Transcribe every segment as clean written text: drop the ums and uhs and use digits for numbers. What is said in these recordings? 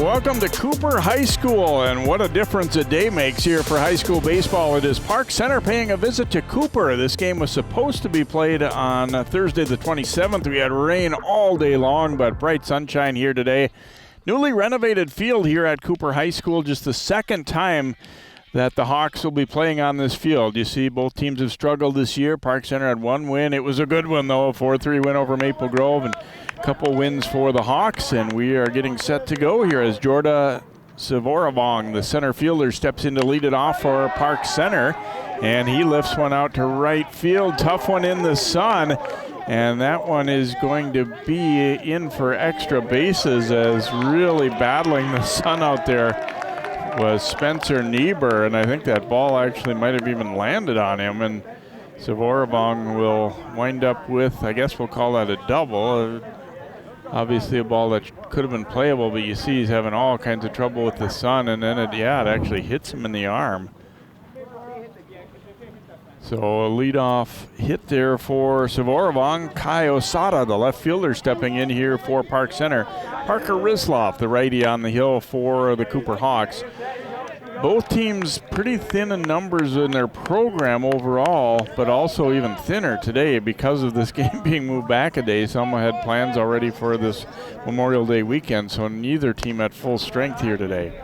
welcome to Cooper High School, and what a difference a day makes here for high school baseball. It is Park Center paying a visit to Cooper. This game was supposed to be played on Thursday the 27th. We had rain all day long, but bright sunshine here today. Newly renovated field here at Cooper High School, just the second time that the Hawks will be playing on this field. You see, both teams have struggled this year. Park Center had one win. It was a good one, though, a 4-3 win over Maple Grove, and a couple wins for the Hawks. And we are getting set to go here as Jorda Savoravong, the center fielder, steps in to lead it off for Park Center. And he lifts one out to right field. Tough one in the sun. And that one is going to be in for extra bases, as really battling the sun out there was Spencer Niebuhr, and I think that ball actually might have even landed on him, and Savoravong will wind up with, I guess we'll call that a double. Obviously a ball that could have been playable, but you see he's having all kinds of trouble with the sun, and then it actually hits him in the arm. So a leadoff hit there for Savoravong. Kai Osada, the left fielder, stepping in here for Park Center. Parker Risloff, the righty on the hill for the Cooper Hawks. Both teams pretty thin in numbers in their program overall, but also even thinner today because of this game being moved back a day. Some had plans already for this Memorial Day weekend, so neither team at full strength here today.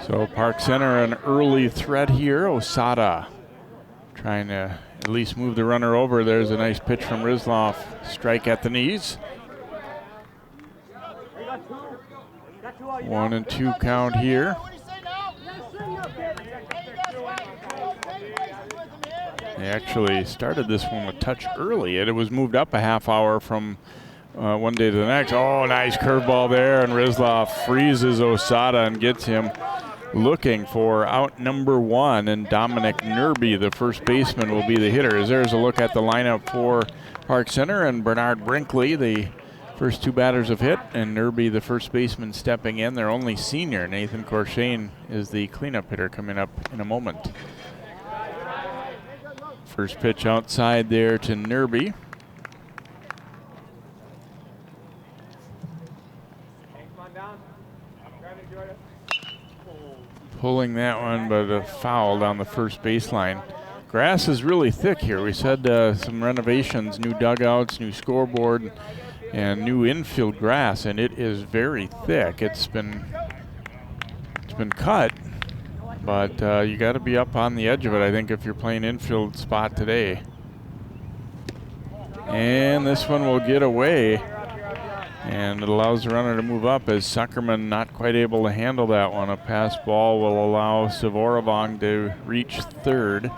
So Park Center, an early threat here. Osada trying to at least move the runner over. There's a nice pitch from Risloff. Strike at the knees. 1-2 count here. They actually started this one a touch early, and it was moved up a half hour from one day to the next. Oh, nice curveball there, and Risloff freezes Osada and gets him looking for out number one, and Dominic Nerby, the first baseman, will be the hitter. As there's a look at the lineup for Park Center, and Bernard Brinkley, the first two batters have hit, and Nerby, the first baseman, stepping in. Their only senior, Nathan Corshane, is the cleanup hitter coming up in a moment. First pitch outside there to Nerby. Pulling that one, but a foul down the first baseline. Grass is really thick here. We said some renovations, new dugouts, new scoreboard, and new infield grass, and it is very thick. It's been cut, but you got to be up on the edge of it, I think, if you're playing infield spot today. And this one will get away, and it allows the runner to move up as Zuckerman not quite able to handle that one. A pass ball will allow Savoravong to reach third.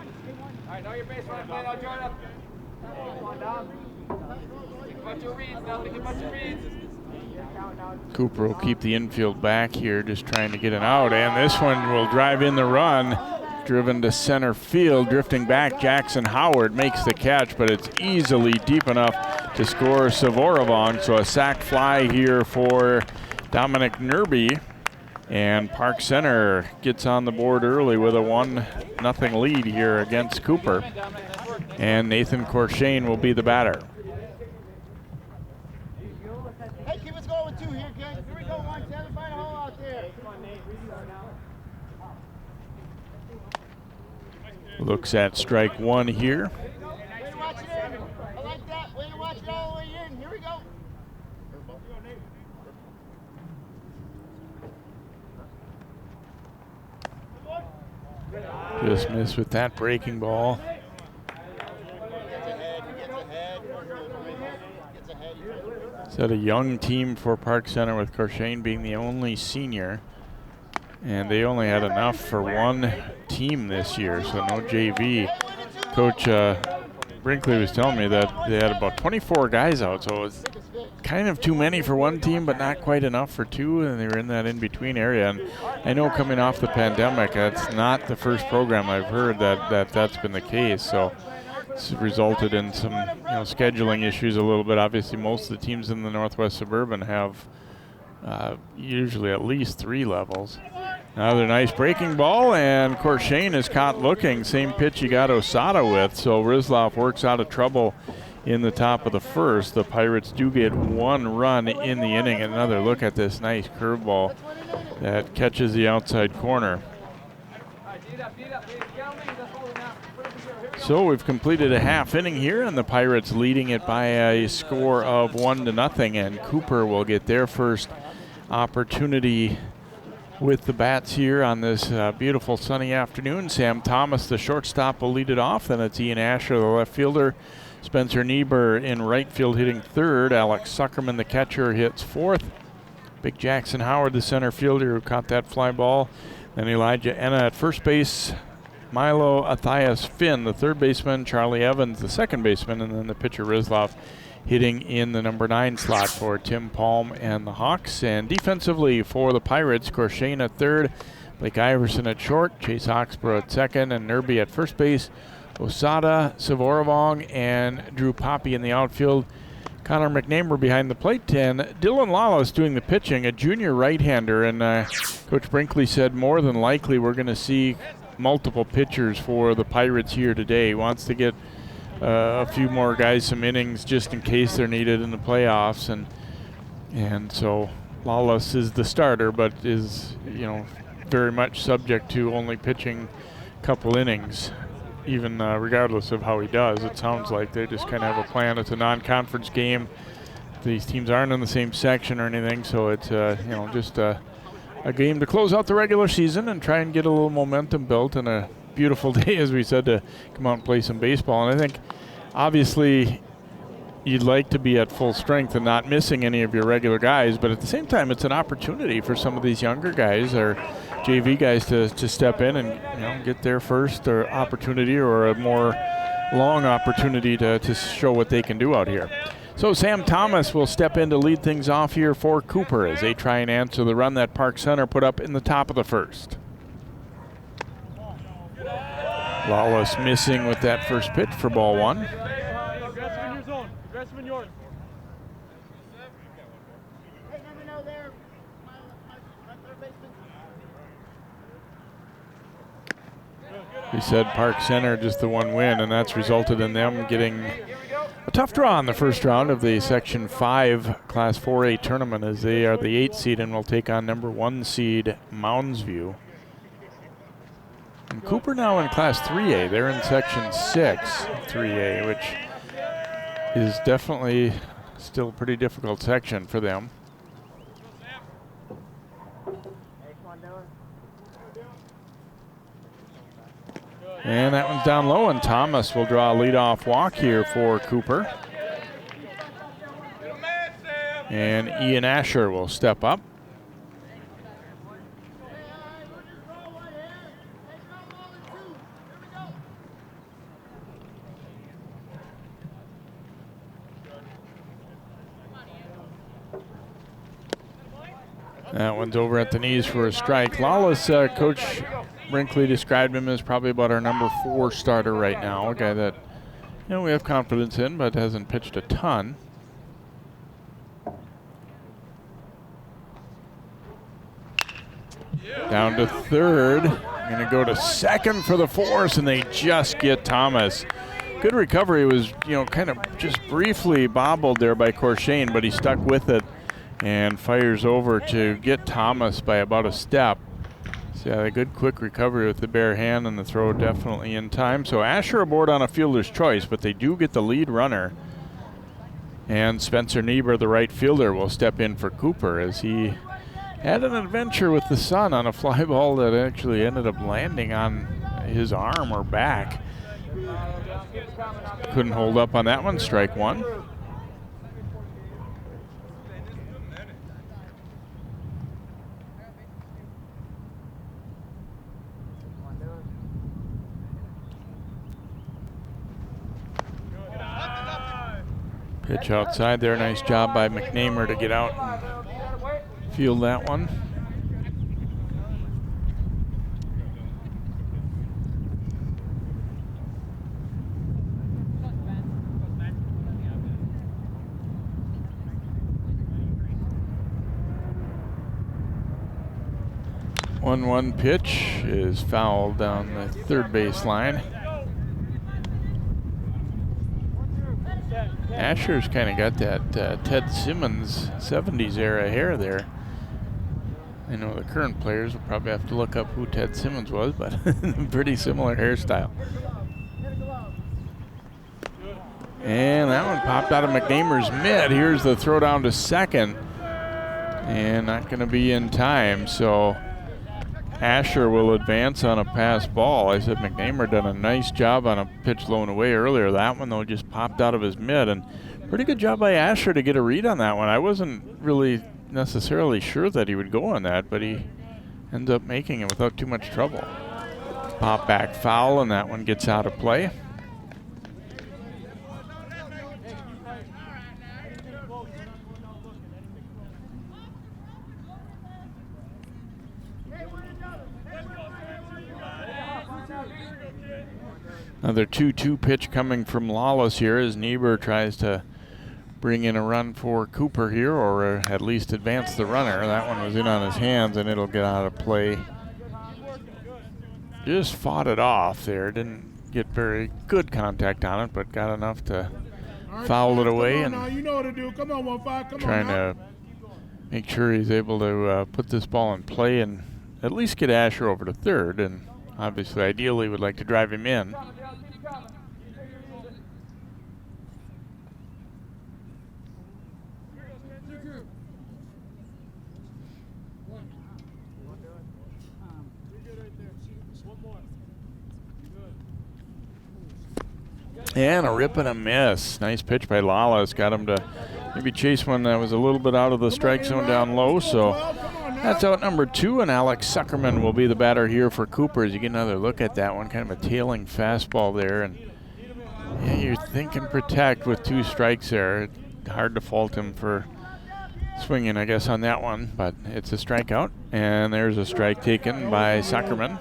Cooper will keep the infield back here, just trying to get an out, and this one will drive in the run. Driven to center field, drifting back, Jackson Howard makes the catch, but it's easily deep enough to score Savoravong. So a sac fly here for Dominic Nerby, and Park Center gets on the board early with a 1-0 lead here against Cooper. And Nathan Corshane will be the batter. Hey, keep us going with two here, gang. Here we go, 1-7, find a hole out there. Looks at strike one here. Way to watch it in. I like that. Way to watch it all the way in. Here we go. Just missed with that breaking ball. It's a young team for Park Center, with Corshane being the only senior. And they only had enough for one team this year, so no JV. Coach Brinkley was telling me that they had about 24 guys out, so it's kind of too many for one team, but not quite enough for two, and they were in that in-between area. And I know coming off the pandemic, that's not the first program I've heard that's been the case. So it's resulted in some scheduling issues a little bit. Obviously, most of the teams in the Northwest Suburban have usually at least 3 levels. Another nice breaking ball, and Corshane is caught looking. Same pitch he got Osseo with, so Rizloff works out of trouble in the top of the first. The Pirates do get one run in the inning. Another look at this nice curveball that catches the outside corner. So we've completed a half inning here, and the Pirates leading it by a score of 1-0, and Cooper will get their first opportunity with the bats here on this beautiful sunny afternoon. Sam Thomas, the shortstop, will lead it off. Then it's Ian Asher, the left fielder. Spencer Niebuhr in right field hitting third. Alex Suckerman, the catcher, hits fourth. Big Jackson Howard, the center fielder, who caught that fly ball. Then Elijah Enna at first base. Milo Athias Finn, the third baseman. Charlie Evans, the second baseman. And then the pitcher Rizloff hitting in the number 9 slot for Tim Palm and the Hawks. And defensively for the Pirates, Corshane at third, Blake Iverson at short, Chase Oxborough at second, and Nerby at first base. Osada, Savoravong, and Drew Poppy in the outfield. Connor McNamara behind the plate, and Dylan Lawless doing the pitching, a junior right-hander. And Coach Brinkley said more than likely we're going to see multiple pitchers for the Pirates here today. He wants to get a few more guys some innings just in case they're needed in the playoffs, and so Lawless is the starter, but is very much subject to only pitching a couple innings, even regardless of how he does. It sounds like they just kind of have a plan. It's a non-conference game. These teams aren't in the same section or anything, so it's just a game to close out the regular season and try and get a little momentum built, and a beautiful day, as we said, to come out and play some baseball. And I think obviously you'd like to be at full strength and not missing any of your regular guys, but at the same time it's an opportunity for some of these younger guys or JV guys to step in and get their first opportunity, or a more long opportunity to show what they can do out here. So Sam Thomas will step in to lead things off here for Cooper as they try and answer the run that Park Center put up in the top of the first. Lawless missing with that first pitch for ball one. We said Park Center just the one win, and that's resulted in them getting a tough draw in the first round of the Section 5 Class 4A tournament, as they are the 8th seed and will take on number 1 seed Moundsview. And Cooper now in Class 3A. They're in Section 6 3A, which is definitely still a pretty difficult section for them. And that one's down low, and Thomas will draw a leadoff walk here for Cooper. And Ian Asher will step up. That one's over at the knees for a strike. Lawless, Coach Brinkley described him as probably about our number 4 starter right now, a guy that we have confidence in, but hasn't pitched a ton. Down to third, going to go to second for the force, and they just get Thomas. Good recovery. It was kind of just briefly bobbled there by Corshane, but he stuck with it and fires over to get Thomas by about a step. So yeah, a good quick recovery with the bare hand, and the throw definitely in time. So Asher aboard on a fielder's choice, but they do get the lead runner. And Spencer Niebuhr, the right fielder, will step in for Cooper, as he had an adventure with the sun on a fly ball that actually ended up landing on his arm or back. Couldn't hold up on that one. Strike one. Pitch outside there. Nice job by McNamara to get out and field that one. 1-1 pitch is fouled down the third base line. Asher's kind of got that Ted Simmons 70s era hair there. I know the current players will probably have to look up who Ted Simmons was, but pretty similar hairstyle. And that one popped out of McNamer's mid. Here's the throw down to second. And not going to be in time, so Asher will advance on a pass ball. I said McNamer done a nice job on a pitch blown away earlier. That one, though, just popped out of his mid. And pretty good job by Asher to get a read on that one. I wasn't really necessarily sure that he would go on that, but he ends up making it without too much trouble. Pop back foul, and that one gets out of play. Another 2-2 pitch coming from Lawless here as Niebuhr tries to bring in a run for Cooper here, or at least advance the runner. That one was in on his hands, and it'll get out of play. Just fought it off there. Didn't get very good contact on it, but got enough to foul it away. And trying to make sure he's able to put this ball in play and at least get Asher over to third. And obviously, ideally, would like to drive him in. And a rip and a miss. Nice pitch by Lawless. Got him to maybe chase one that was a little bit out of the strike zone down low. So that's out number 2, and Alex Zuckerman will be the batter here for Cooper as you get another look at that one. Kind of a tailing fastball there. And yeah, you're thinking protect with 2 strikes there. Hard to fault him for swinging, I guess, on that one. But it's a strikeout. And there's a strike taken by Zuckerman.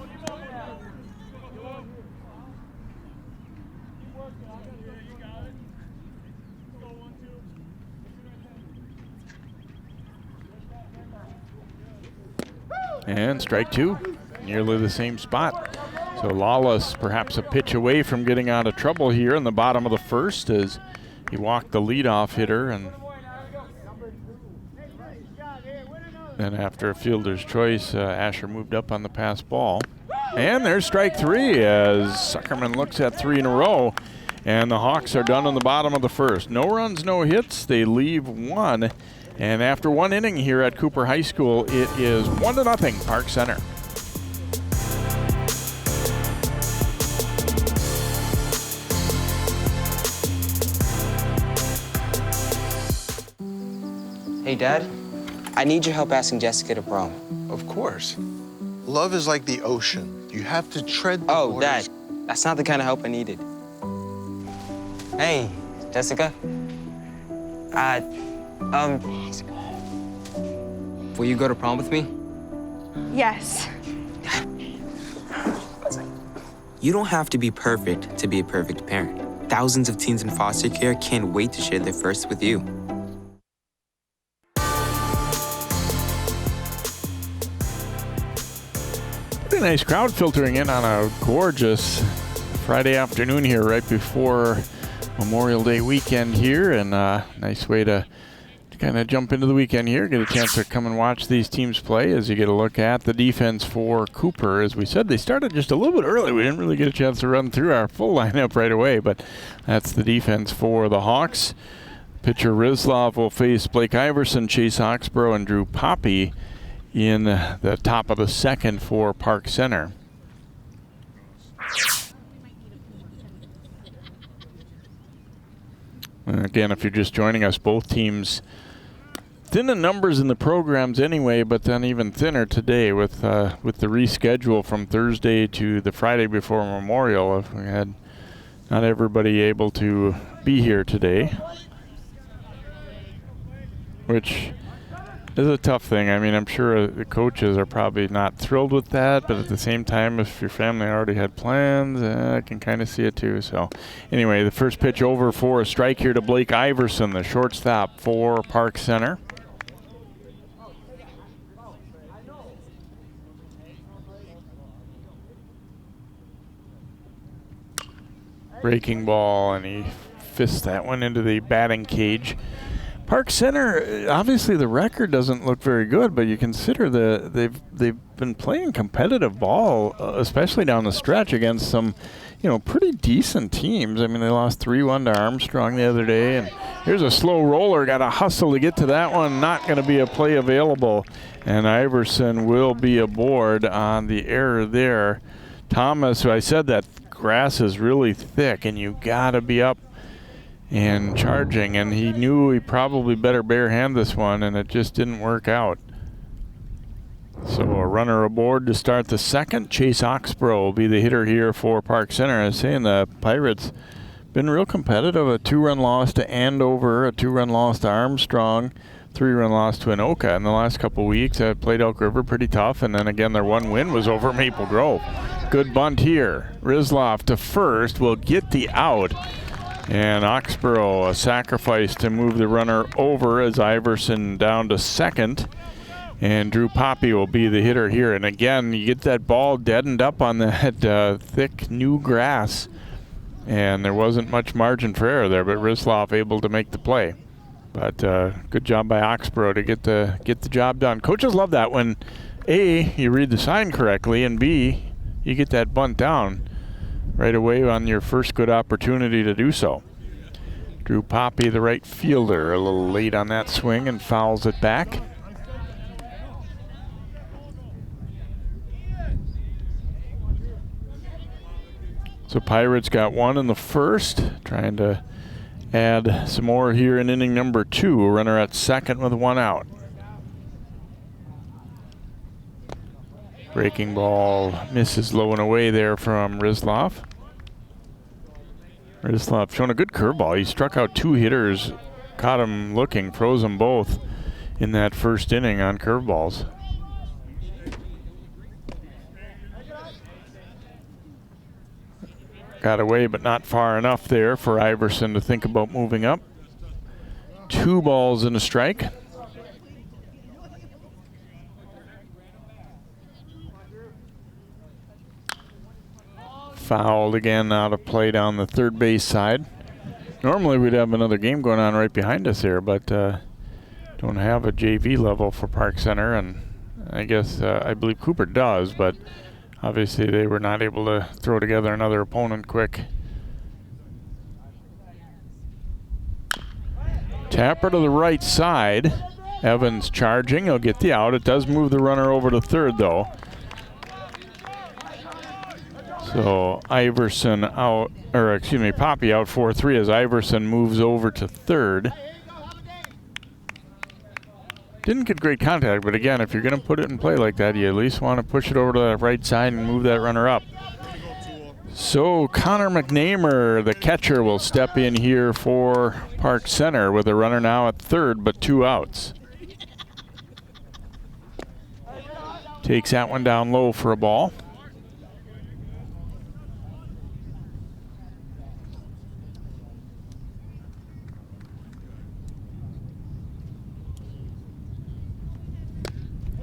And strike 2, nearly the same spot. So Lawless perhaps a pitch away from getting out of trouble here in the bottom of the first as he walked the leadoff hitter. And then after a fielder's choice, Asher moved up on the pass ball. And there's strike 3 as Zuckerman looks at 3 in a row. And the Hawks are done in the bottom of the first. No runs, no hits. They leave 1. And after 1 inning here at Cooper High School, it is 1-0 Park Center. Hey, Dad. I need your help asking Jessica to prom. Of course. Love is like the ocean. You have to tread the waters. Dad, that's not the kind of help I needed. Hey, Jessica. Will you go to prom with me? Yes. You don't have to be perfect to be a perfect parent. Thousands of teens in foster care can't wait to share their first with you. Pretty nice crowd filtering in on a gorgeous Friday afternoon here right before Memorial Day weekend here, and nice way to kind of jump into the weekend here, get a chance to come and watch these teams play as you get a look at the defense for Cooper. As we said, they started just a little bit early. We didn't really get a chance to run through our full lineup right away, but that's the defense for the Hawks. Pitcher Rizlov will face Blake Iverson, Chase Oxborough, and Drew Poppy in the top of the second for Park Center. And again, if you're just joining us, both teams thin in numbers in the programs anyway, but then even thinner today with the reschedule from Thursday to the Friday before Memorial. We had not everybody able to be here today, which is a tough thing. I mean, I'm sure the coaches are probably not thrilled with that, but at the same time, if your family already had plans, I can kind of see it too. So anyway, the first pitch over for a strike here to Blake Iverson, the shortstop for Park Center. Breaking ball, and he fists that one into the batting cage. Park Center, obviously the record doesn't look very good, but you consider they've been playing competitive ball, especially down the stretch against some, pretty decent teams. I mean, they lost 3-1 to Armstrong the other day, and here's a slow roller. Got to hustle to get to that one. Not going to be a play available, and Iverson will be aboard on the error there. Thomas, who I said that grass is really thick, and you got to be up and charging, and he knew he probably better barehand this one, and it just didn't work out. So a runner aboard to start the second. Chase Oxborough will be the hitter here for Park Center. I was saying the Pirates been real competitive. A 2-run loss to Andover, a 2-run loss to Armstrong, 3-run loss to Anoka in the last couple weeks. Played Elk River pretty tough, and then again their one win was over Maple Grove. Good bunt here. Rizloff to first will get the out. And Oxborough, a sacrifice to move the runner over as Iverson down to second. And Drew Poppy will be the hitter here. And again, you get that ball deadened up on that thick new grass. And there wasn't much margin for error there, but Rizloff able to make the play. But good job by Oxborough to get the job done. Coaches love that when A, you read the sign correctly, and B, you get that bunt down right away on your first good opportunity to do so. Drew Poppy, the right fielder, a little late on that swing and fouls it back. So Pirates got one in the first, trying to add some more here in inning number 2. A runner at second with one out. Breaking ball misses low and away there from Rizloff. Rizloff showing a good curveball. He struck out 2 hitters, caught him looking, froze them both in that first inning on curveballs. Got away, but not far enough there for Iverson to think about moving up. 2 balls and a strike. Fouled again, out of play down the third base side. Normally we'd have another game going on right behind us here, but don't have a JV level for Park Center, and I guess I believe Cooper does, but obviously they were not able to throw together another opponent quick. Tapper to the right side. Evans charging. He'll get the out. It does move the runner over to third, though. So Iverson out, or excuse me, Poppy out 4-3 as Iverson moves over to third. Didn't get great contact, but again, if you're going to put it in play like that, you at least want to push it over to the right side and move that runner up. So Connor McNamer, the catcher, will step in here for Park Center with a runner now at third, but 2 outs. Takes that one down low for a ball.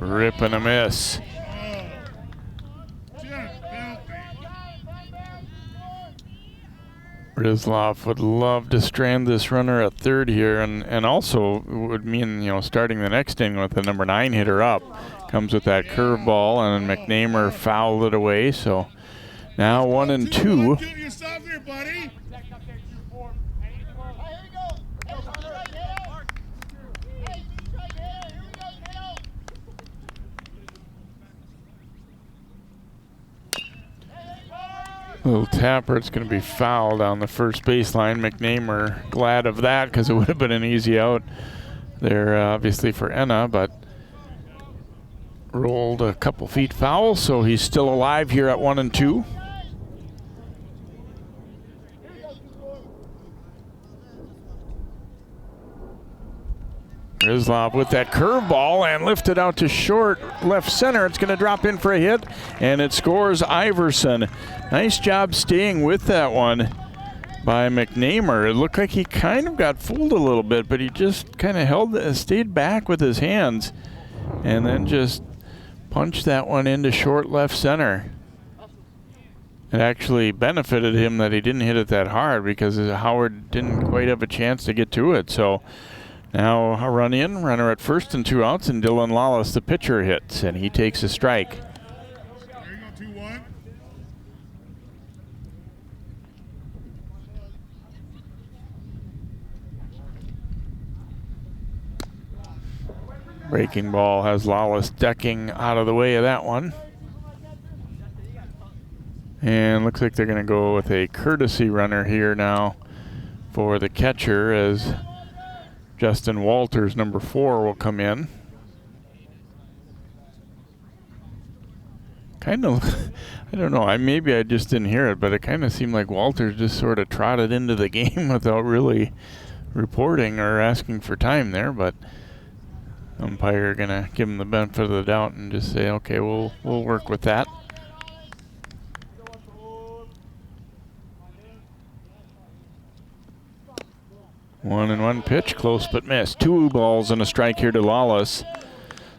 Rip and a miss. Rizloff would love to strand this runner at third here, and also would mean, starting the next inning with the number 9 hitter up. Comes with that curveball, and McNamer fouled it away, so now 1-2. Little tapper, it's going to be fouled on the first baseline. McNamer glad of that because it would have been an easy out there, obviously, for Enna, but rolled a couple feet foul, so he's still alive here at 1-2. Rizloff with that curveball and lifted out to short left center. It's going to drop in for a hit, and it scores Iverson. Nice job staying with that one by McNamer. It looked like he kind of got fooled a little bit, but he just kind of stayed back with his hands and then just punched that one into short left center. it actually benefited him that he didn't hit it that hard because Howard didn't quite have a chance to get to it. So now a run in, runner at first and 2 outs, and Dylan Lawless, the pitcher, hits, and he takes a strike. There you go, 2-1. Breaking ball has Lawless decking out of the way of that one. And looks like they're going to go with a courtesy runner here now for the catcher, as Justin Walters, number 4, will come in. Kind of, I don't know, maybe I just didn't hear it, but it kind of seemed like Walters just sort of trotted into the game without really reporting or asking for time there, but umpire gonna give him the benefit of the doubt and just say, okay, we'll work with that. One and one pitch, close but missed. 2 balls and a strike here to Lawless.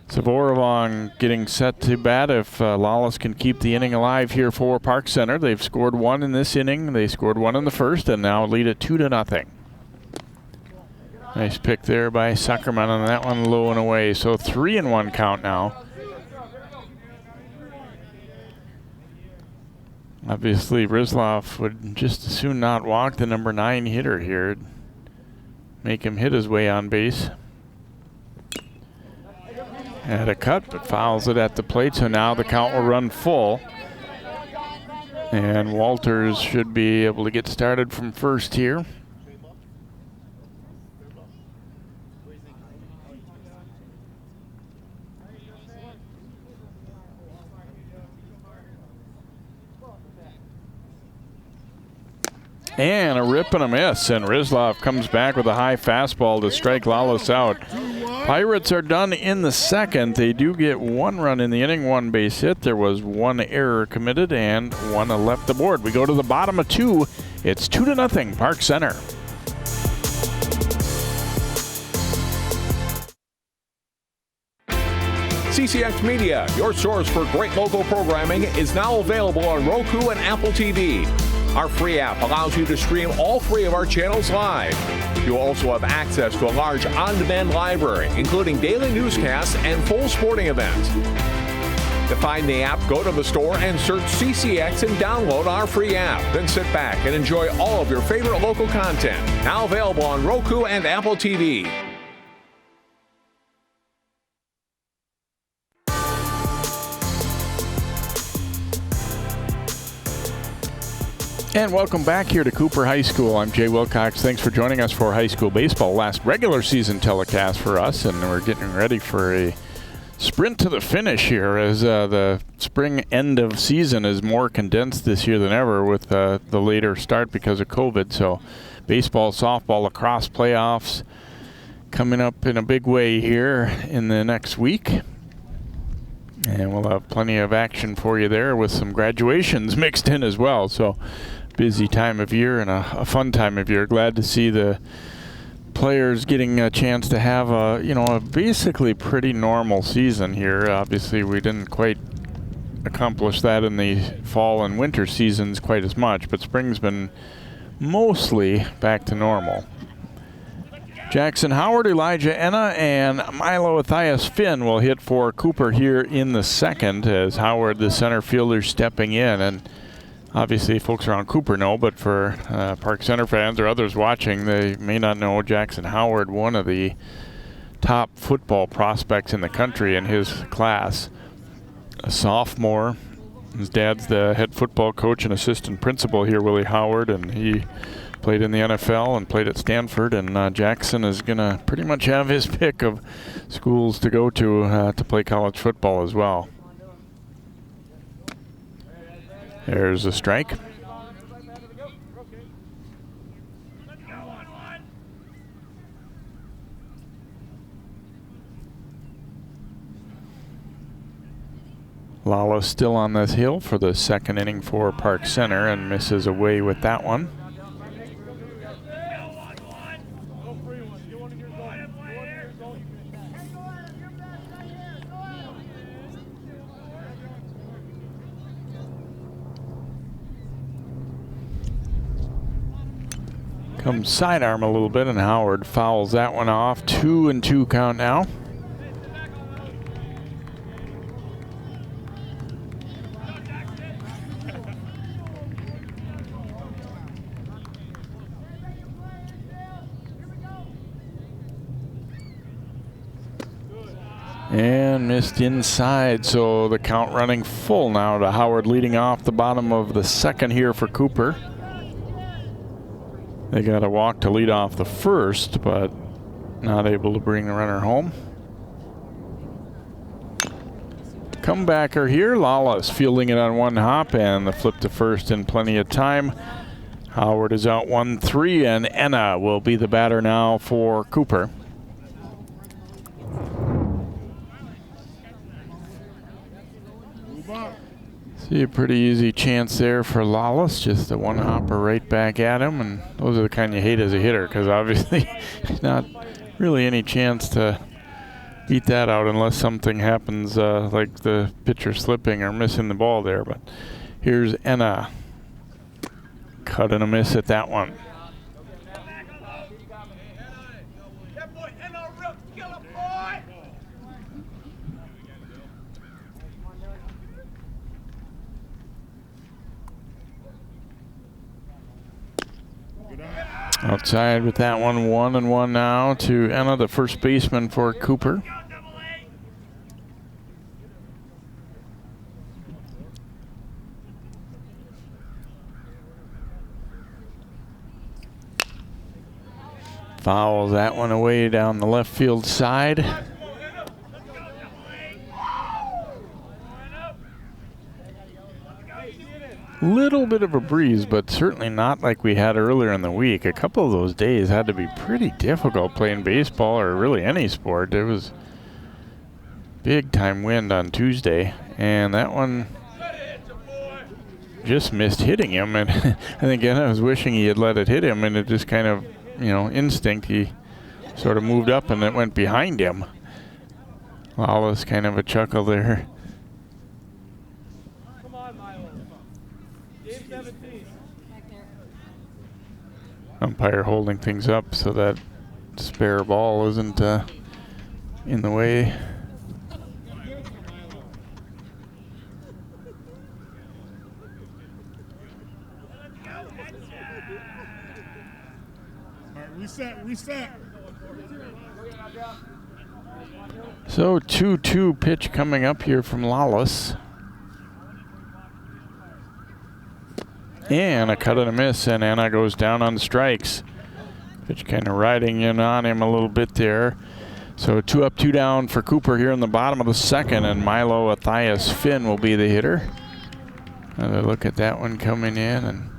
Savorovong getting set to bat if Lawless can keep the inning alive here for Park Center. They've scored 1 in this inning. They scored 1 in the first and now lead it 2-0. Nice pick there by Suckerman on that one, low and away. So 3-1 count now. Obviously, Rizlov would just as soon not walk the number 9 hitter here. Make him hit his way on base. Had a cut, but fouls it at the plate, so now the count will run full. And Walters should be able to get started from first here. And a rip and a miss, and Rizlov comes back with a high fastball to strike Lawless out. Pirates are done in the second. They do get 1 run in the inning, 1 base hit. There was 1 error committed and 1 left the board. We go to the bottom of 2. It's 2-0 Park Center. CCX Media, your source for great local programming, is now available on Roku and Apple TV. Our free app allows you to stream all 3 of our channels live. You'll also have access to a large on-demand library, including daily newscasts and full sporting events. To find the app, go to the store and search CCX and download our free app. Then sit back and enjoy all of your favorite local content. Now available on Roku and Apple TV. And welcome back here to Cooper High School. I'm Jay Wilcox. Thanks for joining us for high school baseball. Last regular season telecast for us, and we're getting ready for a sprint to the finish here as the spring end of season is more condensed this year than ever with the later start because of COVID. So baseball, softball, lacrosse playoffs coming up in a big way here in the next week. And we'll have plenty of action for you there with some graduations mixed in as well. So busy time of year and a fun time of year. Glad to see the players getting a chance to have a basically pretty normal season here. Obviously, we didn't quite accomplish that in the fall and winter seasons quite as much, but spring's been mostly back to normal. Jackson Howard, Elijah Enna, and Milo Athias Finn will hit for Cooper here in the second as Howard, the center fielder, stepping in. And obviously folks around Cooper know, but for Park Center fans or others watching, they may not know Jackson Howard, one of the top football prospects in the country in his class. A sophomore. His dad's the head football coach and assistant principal here, Willie Howard, and he played in the NFL and played at Stanford, and Jackson is going to pretty much have his pick of schools to go to play college football as well. There's a strike. Lala still on this hill for the second inning for Park Center and misses away with that one. Comes sidearm a little bit, and Howard fouls that one off. 2-2 count now. And missed inside, so the count running full now to Howard, leading off the bottom of the second here for Cooper. They got a walk to lead off the first, but not able to bring the runner home. Comebacker here, Lawless fielding it on one hop, and the flip to first in plenty of time. Howard is out 1-3, and Enna will be the batter now for Cooper. See a pretty easy chance there for Lawless, just a one hopper right back at him, and those are the kind you hate as a hitter, because obviously not really any chance to beat that out unless something happens like the pitcher slipping or missing the ball there. But here's Enna, cut and a miss at that one. Outside with that one, 1-1 now to Enna, the first baseman for Cooper. Fouls that one away down the left field side. Little bit of a breeze, but certainly not like we had earlier in the week. A couple of those days had to be pretty difficult playing baseball, or really any sport. There was big time wind on Tuesday, and that one just missed hitting him. And I think Enna was wishing he had let it hit him, and it just kind of, you know, instinct, he sort of moved up and it went behind him. Lawless kind of a chuckle there. Umpire holding things up so that spare ball isn't in the way. All right, reset. So 2-2 pitch coming up here from Lawless. And a cut and a miss, and Enna goes down on the strikes. Pitch kind of riding in on him a little bit there. So 2 up, 2 down for Cooper here in the bottom of the second, and Milo Athias Finn will be the hitter. Another look at that one coming in, and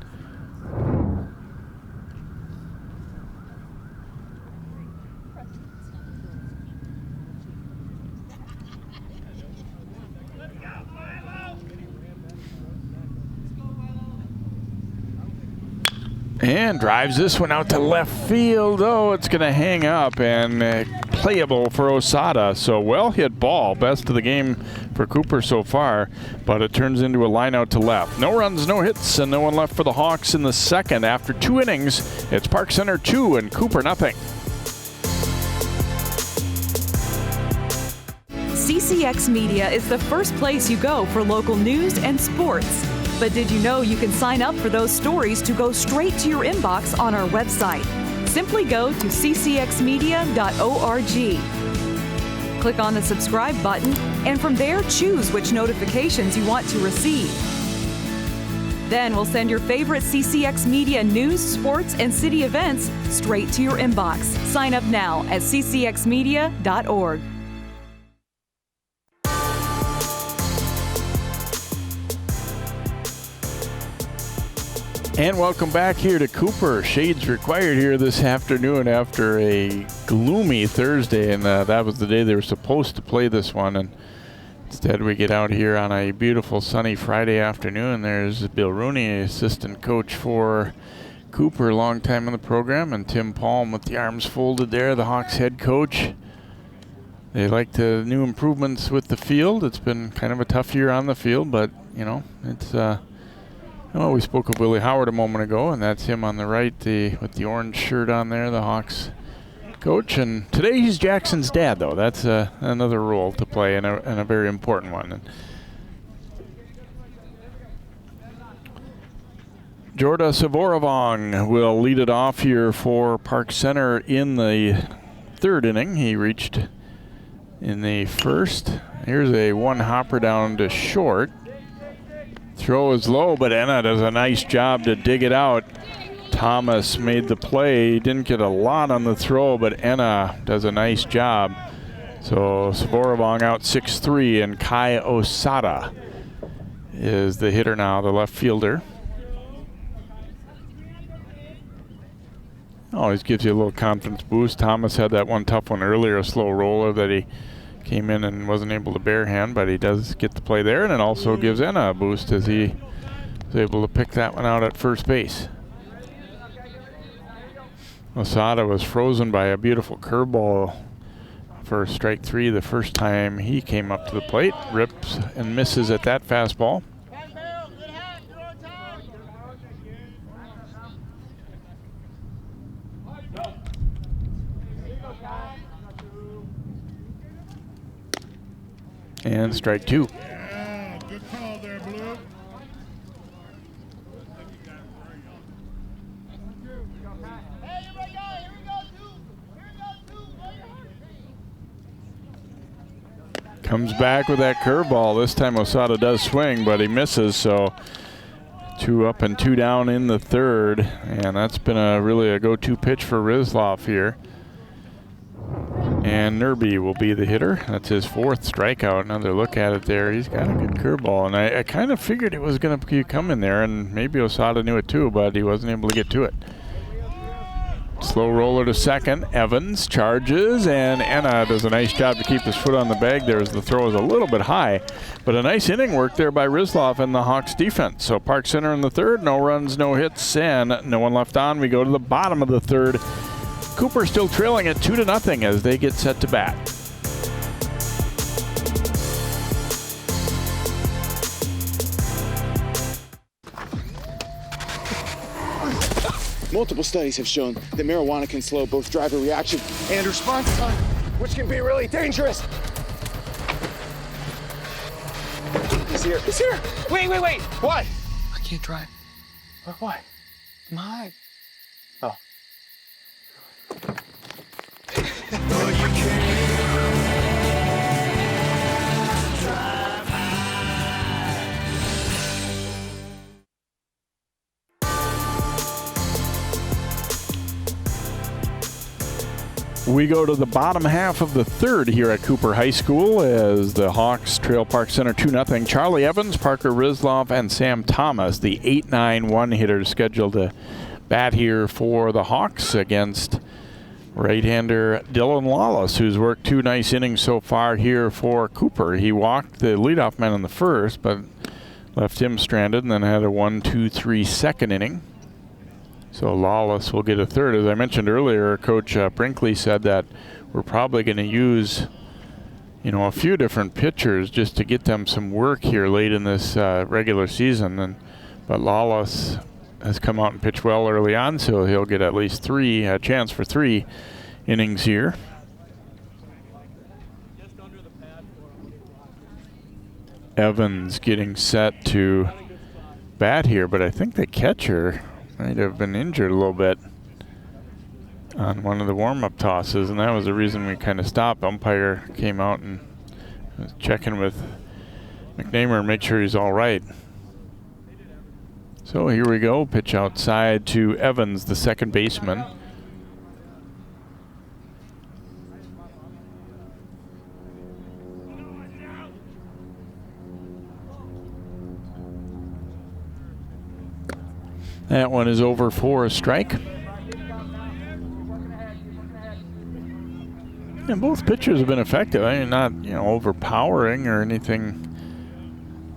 drives this one out to left field. Oh, it's going to hang up, and playable for Osada. So well hit ball, best of the game for Cooper so far, but it turns into a line out to left. No runs, no hits, and no one left for the Hawks in the second. After 2 innings, it's Park Center 2 and Cooper nothing. CCX Media is the first place you go for local news and sports. But did you know you can sign up for those stories to go straight to your inbox on our website? Simply go to ccxmedia.org. Click on the subscribe button, and from there choose which notifications you want to receive. Then we'll send your favorite CCX Media news, sports, and city events straight to your inbox. Sign up now at ccxmedia.org. And welcome back here to Cooper. Shades required here this afternoon after a gloomy Thursday, and that was the day they were supposed to play this one. And instead we get out here on a beautiful sunny Friday afternoon. There's Bill Rooney, assistant coach for Cooper, long time in the program, and Tim Palm with the arms folded there, the Hawks head coach. They like the new improvements with the field. It's been kind of a tough year on the field, but, you know, it's Oh, we spoke of Willie Howard a moment ago, and that's him on the right, with the orange shirt on there, the Hawks coach. And today he's Jackson's dad, though. That's another role to play, and a very important one. And Jorda Savoravong will lead it off here for Park Center in the third inning. He reached in the first. Here's a one hopper down to short. Throw is low, but Enna does a nice job to dig it out. Thomas made the play. Didn't get a lot on the throw, but Enna does a nice job. So Savoravong out 6-3, and Kai Osada is the hitter now, the left fielder. Always gives you a little confidence boost. Thomas had that one tough one earlier, a slow roller that he came in and wasn't able to barehand, but he does get the play there, and it also gives Enna a boost as he was able to pick that one out at first base. Osada was frozen by a beautiful curveball for strike three the first time he came up to the plate. Rips and misses at that fastball. And strike two. Yeah, good call there, Blue. Comes back with that curveball. This time Osada does swing, but he misses, so 2 up and 2 down in the third. And that's been really a go-to pitch for Rizlov here. And Nerby will be the hitter. That's his 4th strikeout. Another look at it there. He's got a good curveball, and I kind of figured it was going to come in there, and maybe Osada knew it too, but he wasn't able to get to it. Slow roller to second. Evans charges, and Enna does a nice job to keep his foot on the bag there as the throw is a little bit high. But a nice inning work there by Rizlov and the Hawks defense. So Park Center in the third, no runs, no hits, and no one left on. We go to the bottom of the third. Cooper still trailing at 2-0 as they get set to bat. Multiple studies have shown that marijuana can slow both driver reaction and response time, which can be really dangerous. He's here. He's here. Wait. What? I can't drive. Why? My. Oh. We go to the bottom half of the third here at Cooper High School as the Hawks trail Park Center 2-0. Charlie Evans, Parker Rizlov, and Sam Thomas, the 8-9-1 hitters, scheduled to bat here for the Hawks against right-hander Dylan Lawless, who's worked 2 nice innings so far here for Cooper. He walked the leadoff man in the first, but left him stranded, and then had a 1-2-3 second inning. So Lawless will get a third. As I mentioned earlier, Coach Brinkley said that we're probably going to use, a few different pitchers just to get them some work here late in this regular season. But Lawless has come out and pitched well early on, so he'll get at least a chance for 3 innings here. Evans getting set to bat here, but I think the catcher might have been injured a little bit on one of the warm-up tosses, and that was the reason we kind of stopped. Umpire came out and was checking with McNamer and make sure he's all right. So here we go, pitch outside to Evans, the second baseman. That one is over for a strike. And both pitchers have been effective. I mean, not overpowering or anything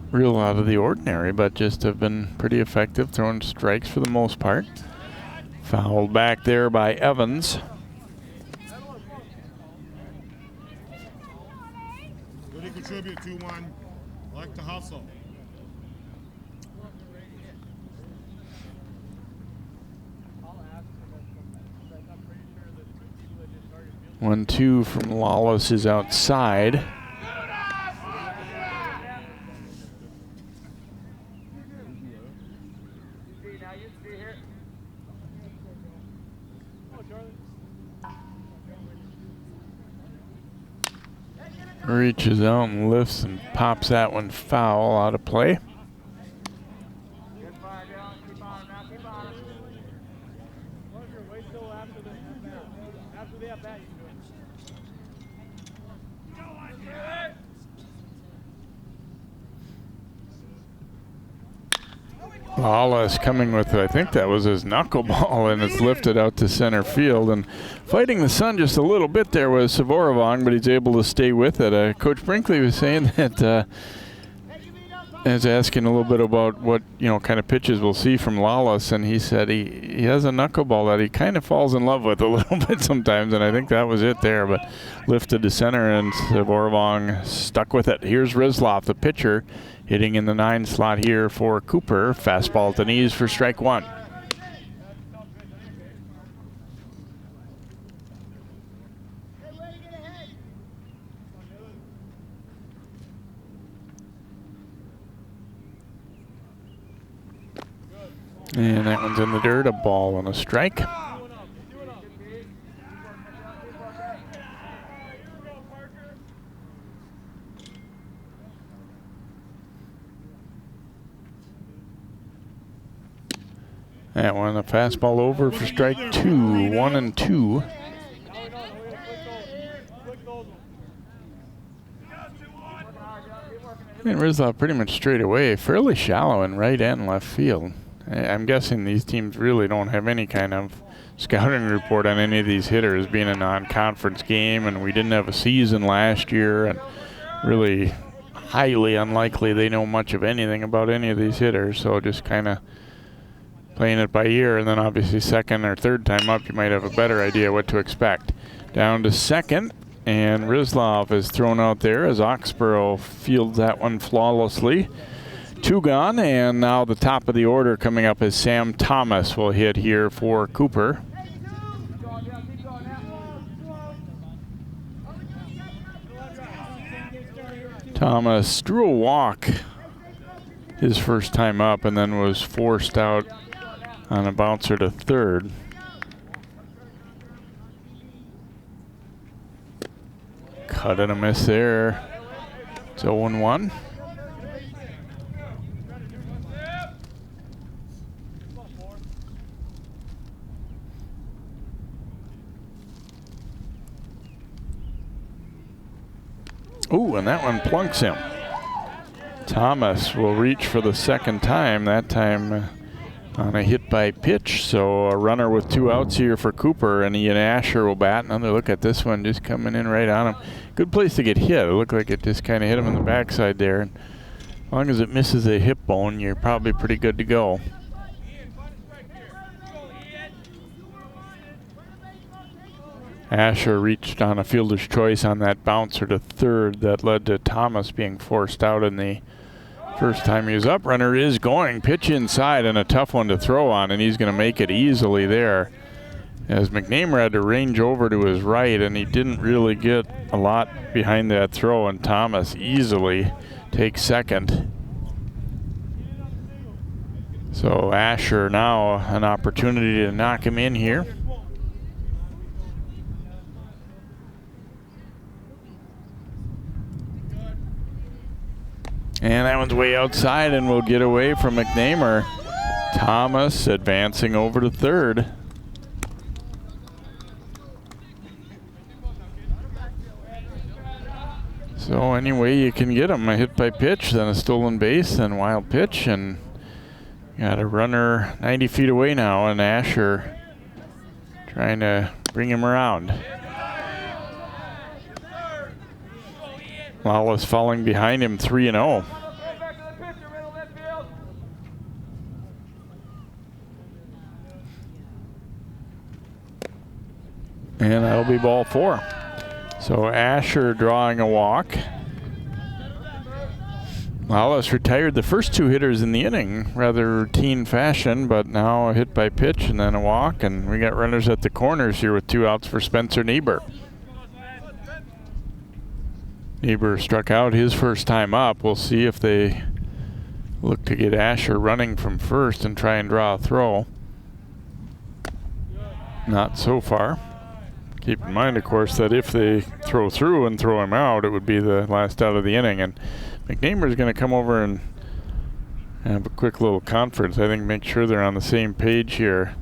real out of the ordinary, but just have been pretty effective, throwing strikes for the most part. Fouled back there by Evans. Good to contribute 2-1. Like to hustle. 1-2 from Lawless is outside. Reaches out and lifts and pops that one foul out of play. Lawless coming with, I think that was his knuckleball, and it's lifted out to center field. And fighting the sun just a little bit there was Savorovong, but he's able to stay with it. Coach Brinkley was saying that, I was asking a little bit about what kind of pitches we'll see from Lawless, and he said he has a knuckleball that he kind of falls in love with a little bit sometimes, and I think that was it there. But lifted to center, and Savorovong stuck with it. Here's Rizlov, the pitcher, hitting in the 9 slot here for Cooper. Fastball at the knees for strike 1. And that one's in the dirt, a ball and a strike. That one, a fastball over for strike 2, 1-2. And Rizlov pretty much straight away, fairly shallow in right and left field. I'm guessing these teams really don't have any kind of scouting report on any of these hitters, being a non-conference game, and we didn't have a season last year, and really highly unlikely they know much of anything about any of these hitters, so just kind of playing it by ear, and then obviously second or third time up you might have a better idea what to expect. Down to second, and Rizlov is thrown out there as Oxborough fields that one flawlessly. 2 gone, and now the top of the order coming up is Sam Thomas will hit here for Cooper. Thomas drew a walk his first time up and then was forced out on a bouncer to third. Cut and a miss there. It's 0-1. Ooh, and that one plunks him. Thomas will reach for the second time, that time on a hit by pitch. So a runner with 2 outs here for Cooper, and Ian Asher will bat. Another look at this one, just coming in right on him. Good place to get hit. It looked like it just kind of hit him in the backside there. And as long as it misses a hip bone, you're probably pretty good to go. Asher reached on a fielder's choice on that bouncer to third that led to Thomas being forced out in the first time he was up. Runner is going. Pitch inside and a tough one to throw on, and he's going to make it easily there. As McNamer had to range over to his right, and he didn't really get a lot behind that throw, and Thomas easily takes second. So Asher now an opportunity to knock him in here. And that one's way outside and will get away from McNamer. Thomas advancing over to third. So any way you can get him, a hit by pitch, then a stolen base, then wild pitch, and got a runner 90 feet away now, and Asher trying to bring him around. Lawless falling behind him 3-0. And that'll be ball 4. So Asher drawing a walk. Lawless retired the first 2 hitters in the inning, rather routine fashion, but now a hit by pitch and then a walk, and we got runners at the corners here with 2 outs for Spencer Niebuhr. Niebuhr struck out his first time up. We'll see if they look to get Asher running from first and try and draw a throw. Not so far. Keep in mind, of course, that if they throw through and throw him out, it would be the last out of the inning. And McNamara is going to come over and have a quick little conference. I think make sure they're on the same page here.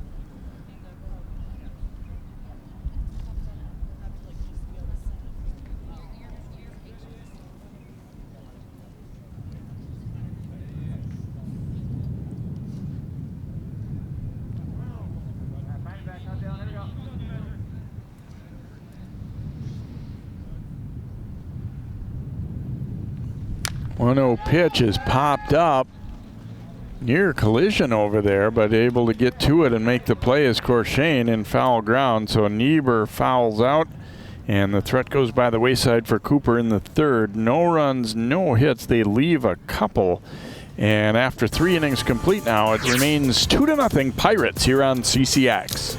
One-0 pitch is popped up. Near collision over there, but able to get to it and make the play is Corshane in foul ground. So Niebuhr fouls out, and the threat goes by the wayside for Cooper in the third. No runs, no hits. They leave a couple. And after 3 innings complete now, it remains 2-0 Pirates here on CCX.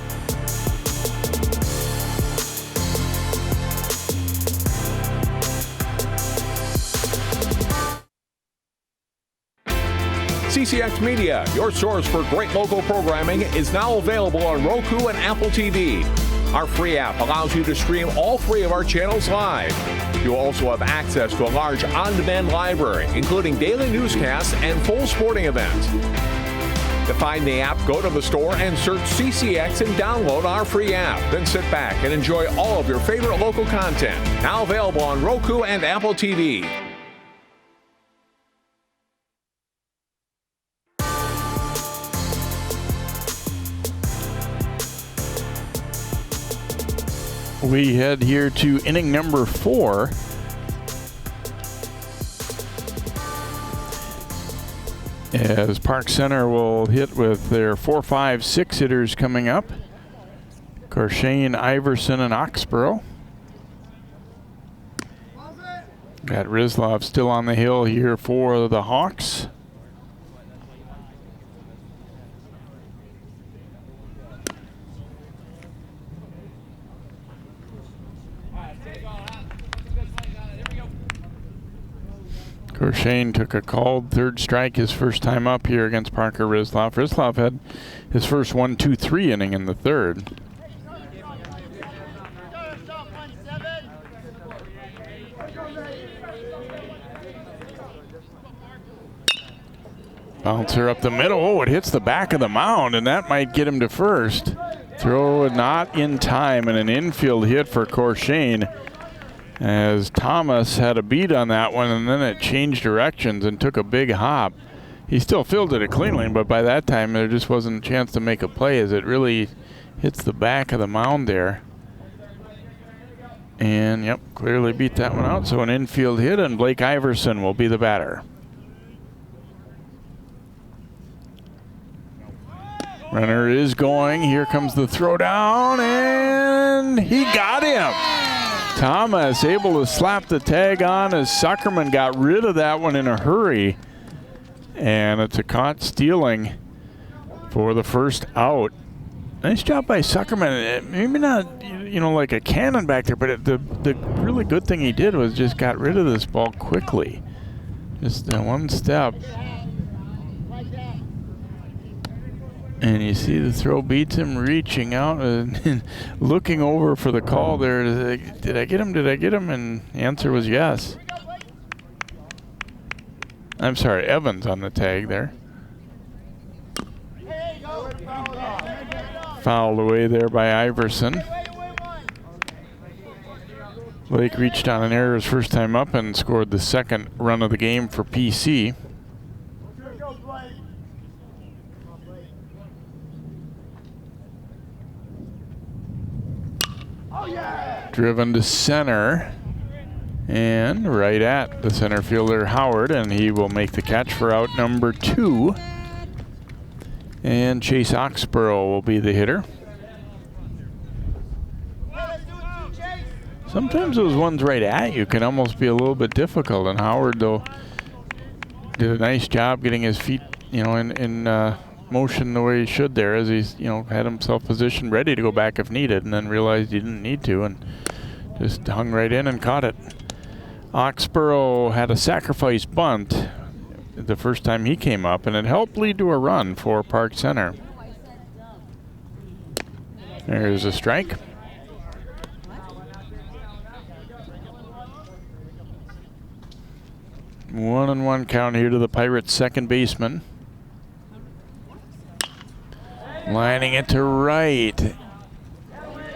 CCX Media, your source for great local programming, is now available on Roku and Apple TV. Our free app allows you to stream all 3 of our channels live. You also have access to a large on-demand library, including daily newscasts and full sporting events. To find the app, go to the store and search CCX and download our free app. Then sit back and enjoy all of your favorite local content. Now available on Roku and Apple TV. We head here to inning number 4. As Park Center will hit with their 4, 5, 6 hitters coming up. Corshane, Iverson, and Oxborough. Got Rizlov still on the hill here for the Hawks. Corshane took a called third strike his first time up here against Parker Rizlov. Rizlov had his first 1-2-3 inning in the third. Bouncer up the middle. Oh, it hits the back of the mound, and that might get him to first. Throw not in time, and an infield hit for Corshane, as Thomas had a beat on that one, and then it changed directions and took a big hop. He still fielded it cleanly, but by that time there just wasn't a chance to make a play, as it really hits the back of the mound there. And yep, clearly beat that one out. So an infield hit, and Blake Iverson will be the batter. Runner is going. Here comes the throw down, and he got him. Thomas able to slap the tag on as Zuckerman got rid of that one in a hurry. And it's a caught stealing for the first out. Nice job by Zuckerman. Maybe not, you know, like a cannon back there, but the really good thing he did was just got rid of this ball quickly. Just one step. And you see the throw beats him, reaching out and looking over for the call there. Did I get him? Did I get him? And the answer was yes. I'm sorry, Evans on the tag there. Fouled away there by Iverson. Blake reached on an error his first time up and scored the second run of the game for PC. Driven to center and right at the center fielder Howard, and he will make the catch for out number 2. And Chase Oxborough will be the hitter. Sometimes those ones right at you can almost be a little bit difficult, and Howard though did a nice job getting his feet, you know, in motion the way he should there, as he's, you know, had himself positioned ready to go back if needed, and then realized he didn't need to and just hung right in and caught it. Oxborough had a sacrifice bunt the first time he came up, and it helped lead to a run for Park Center. There's a strike. One and one count here to the Pirates' second baseman. Lining it to right.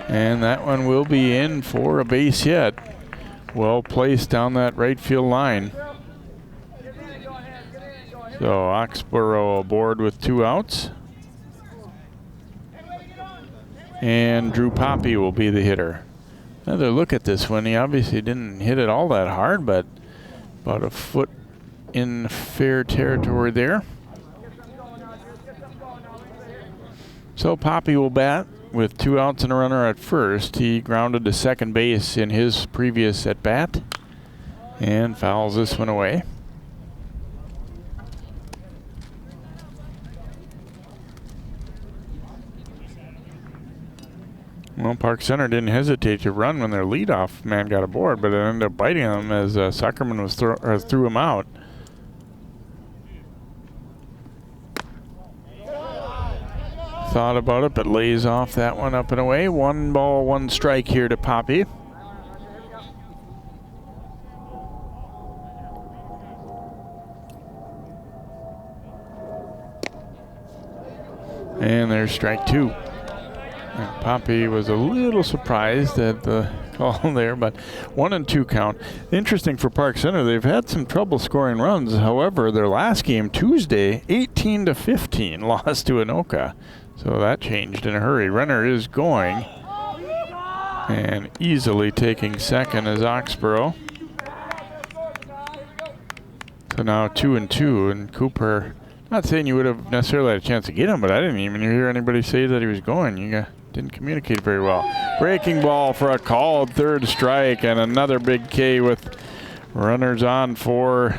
And that one will be in for a base hit. Well placed down that right field line. So Oxborough aboard with 2 outs. And Drew Poppy will be the hitter. Another look at this one. He obviously didn't hit it all that hard, but about a foot in fair territory there. So Poppy will bat with 2 outs and a runner at first. He grounded to second base in his previous at bat and fouls this one away. Well, Park Center didn't hesitate to run when their leadoff man got aboard, but it ended up biting him as Zuckerman was threw him out. Thought about it, but lays off that one up and away. 1 ball, 1 strike here to Poppy. And there's strike 2. And Poppy was a little surprised at the call there, but 1 and 2 count. Interesting for Park Center, they've had some trouble scoring runs. However, their last game, Tuesday, 18-15, lost to Anoka. So that changed in a hurry. Runner is going. And easily taking second is Oxborough. So now 2 and 2, and Cooper, not saying you would have necessarily had a chance to get him, but I didn't even hear anybody say that he was going. You didn't communicate very well. Breaking ball for a called third strike, and another big K with runners on for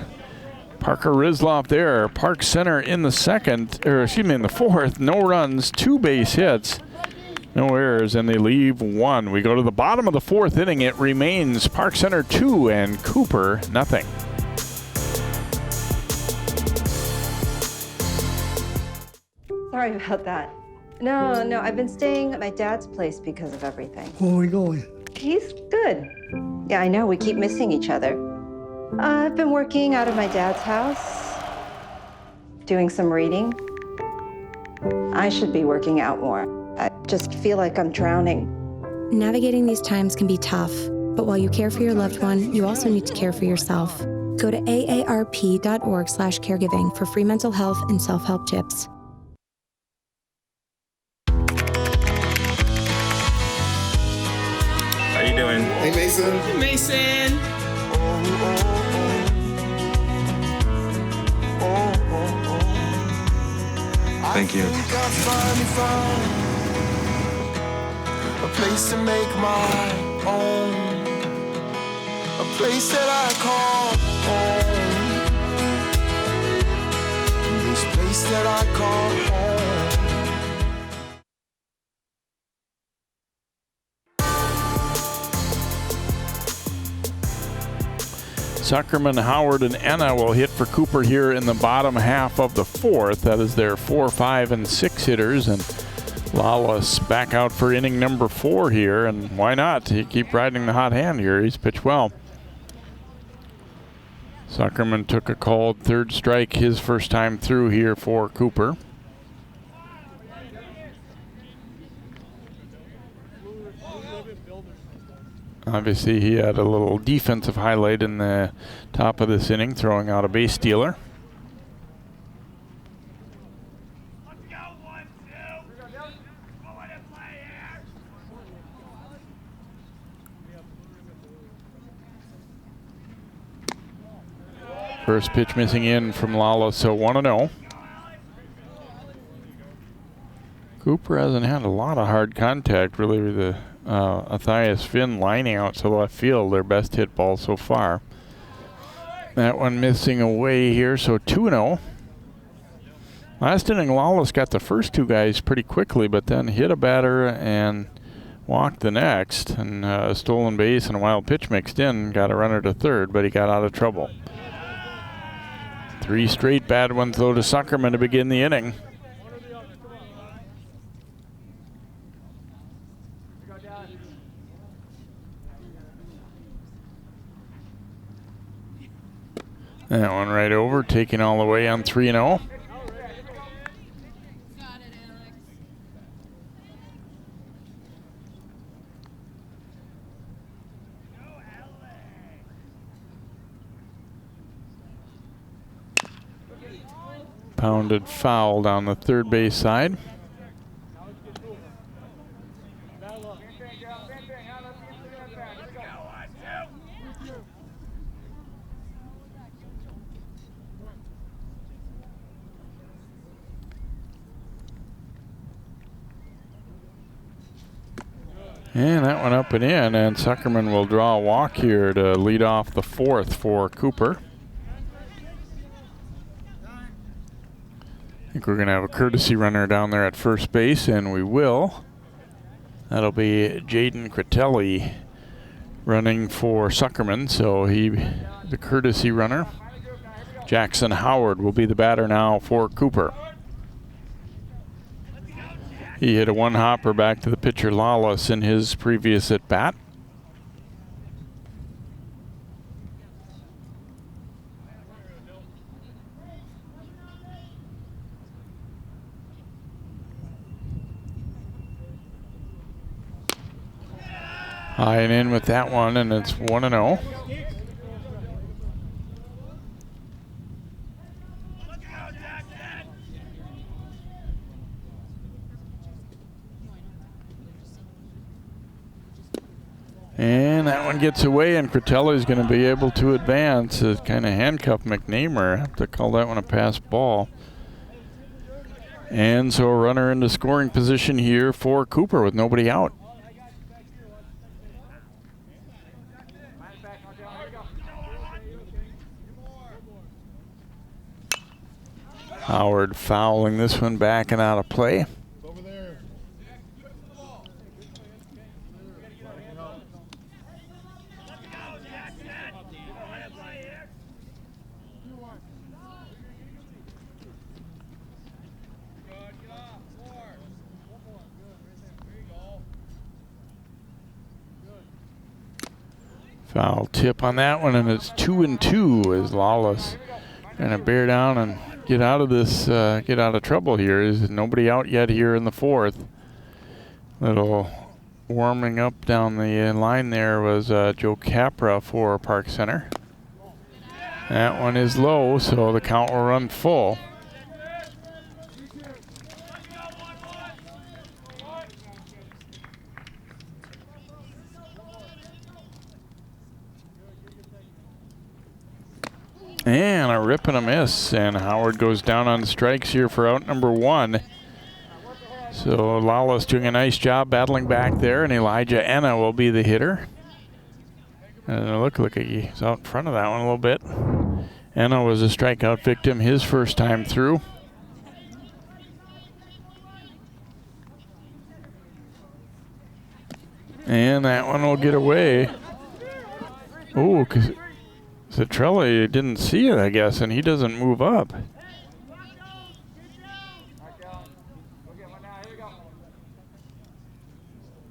Parker Rizloff there. Park Center in the in the fourth. No runs, 2 base hits, no errors, and they leave 1. We go to the bottom of the 4th inning. It remains Park Center 2 and Cooper nothing. Sorry about that. No, I've been staying at my dad's place because of everything. Where are we going? He's good. Yeah, I know, we keep missing each other. I've been working out of my dad's house, doing some reading. I should be working out more. I just feel like I'm drowning. Navigating these times can be tough, but while you care for your loved one, you also need to care for yourself. Go to aarp.org/caregiving for free mental health and self-help tips. How you doing? Hey, Mason. Hey, Mason. Thank you. A place to make my own. A place that I call home. This place that I call home. Zuckerman, Howard, and Enna will hit for Cooper here in the bottom half of the 4th. That is their 4, 5, and 6 hitters. And Lawless back out for inning number 4 here. And why not? He keep riding the hot hand here. He's pitched well. Zuckerman took a called third strike his first time through here for Cooper. Obviously, he had a little defensive highlight in the top of this inning, throwing out a base stealer. First pitch missing in from Lala, so 1-0. Cooper hasn't had a lot of hard contact, really, with the Matthias Finn lining out to left field, their best hit ball so far. That one missing away here, so 2-0. Last inning, Lawless got the first 2 guys pretty quickly, but then hit a batter and walked the next, and a stolen base and a wild pitch mixed in. Got a runner to third, but he got out of trouble. 3 straight bad ones, though, to Suckerman to begin the inning. That one right over, taking all the way on 3-0. Pounded foul down the third base side. And that one up and in, and Suckerman will draw a walk here to lead off the 4th for Cooper. I think we're going to have a courtesy runner down there at first base, and we will. That'll be Jaden Critelli running for Suckerman, so the courtesy runner. Jackson Howard will be the batter now for Cooper. He hit a one-hopper back to the pitcher Lawless in his previous at-bat. High and in with that one, and it's 1-0. And that one gets away, and Critelli's going to be able to advance. It kind of handcuffed McNamer. Have to call that one a pass ball. And so a runner into scoring position here for Cooper with nobody out. Howard fouling this one back and out of play. Foul tip on that one, and it's 2-2 as Lawless trying to bear down and get out of this, get out of trouble here. There's nobody out yet here in the 4th. Little warming up down the line there was Joe Capra for Park Center. That one is low, so the count will run full. And a rip and a miss, and Howard goes down on strikes here for out number 1. So Lawless doing a nice job battling back there, and Elijah Enna will be the hitter. And look like he's out in front of that one a little bit. Enna was a strikeout victim his first time through. And that one will get away. Ooh, because Citrelli didn't see it, I guess, and he doesn't move up.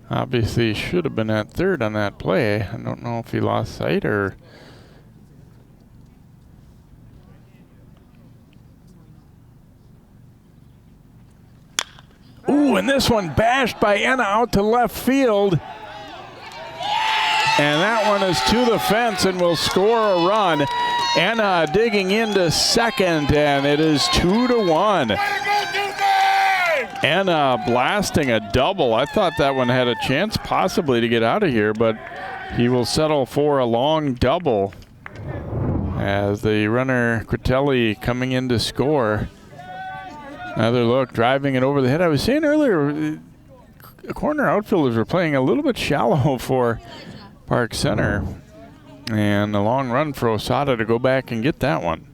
Obviously, he should have been at third on that play. I don't know if he lost sight or... Ooh, and this one bashed by Enna out to left field. And that one is to the fence and will score a run. Enna digging into second, and it is 2-1. Enna blasting a double. I thought that one had a chance possibly to get out of here, but he will settle for a long double as the runner Critelli coming in to score. Another look, driving it over the head. I was saying earlier, corner outfielders were playing a little bit shallow for Park Center, and a long run for Osada to go back and get that one.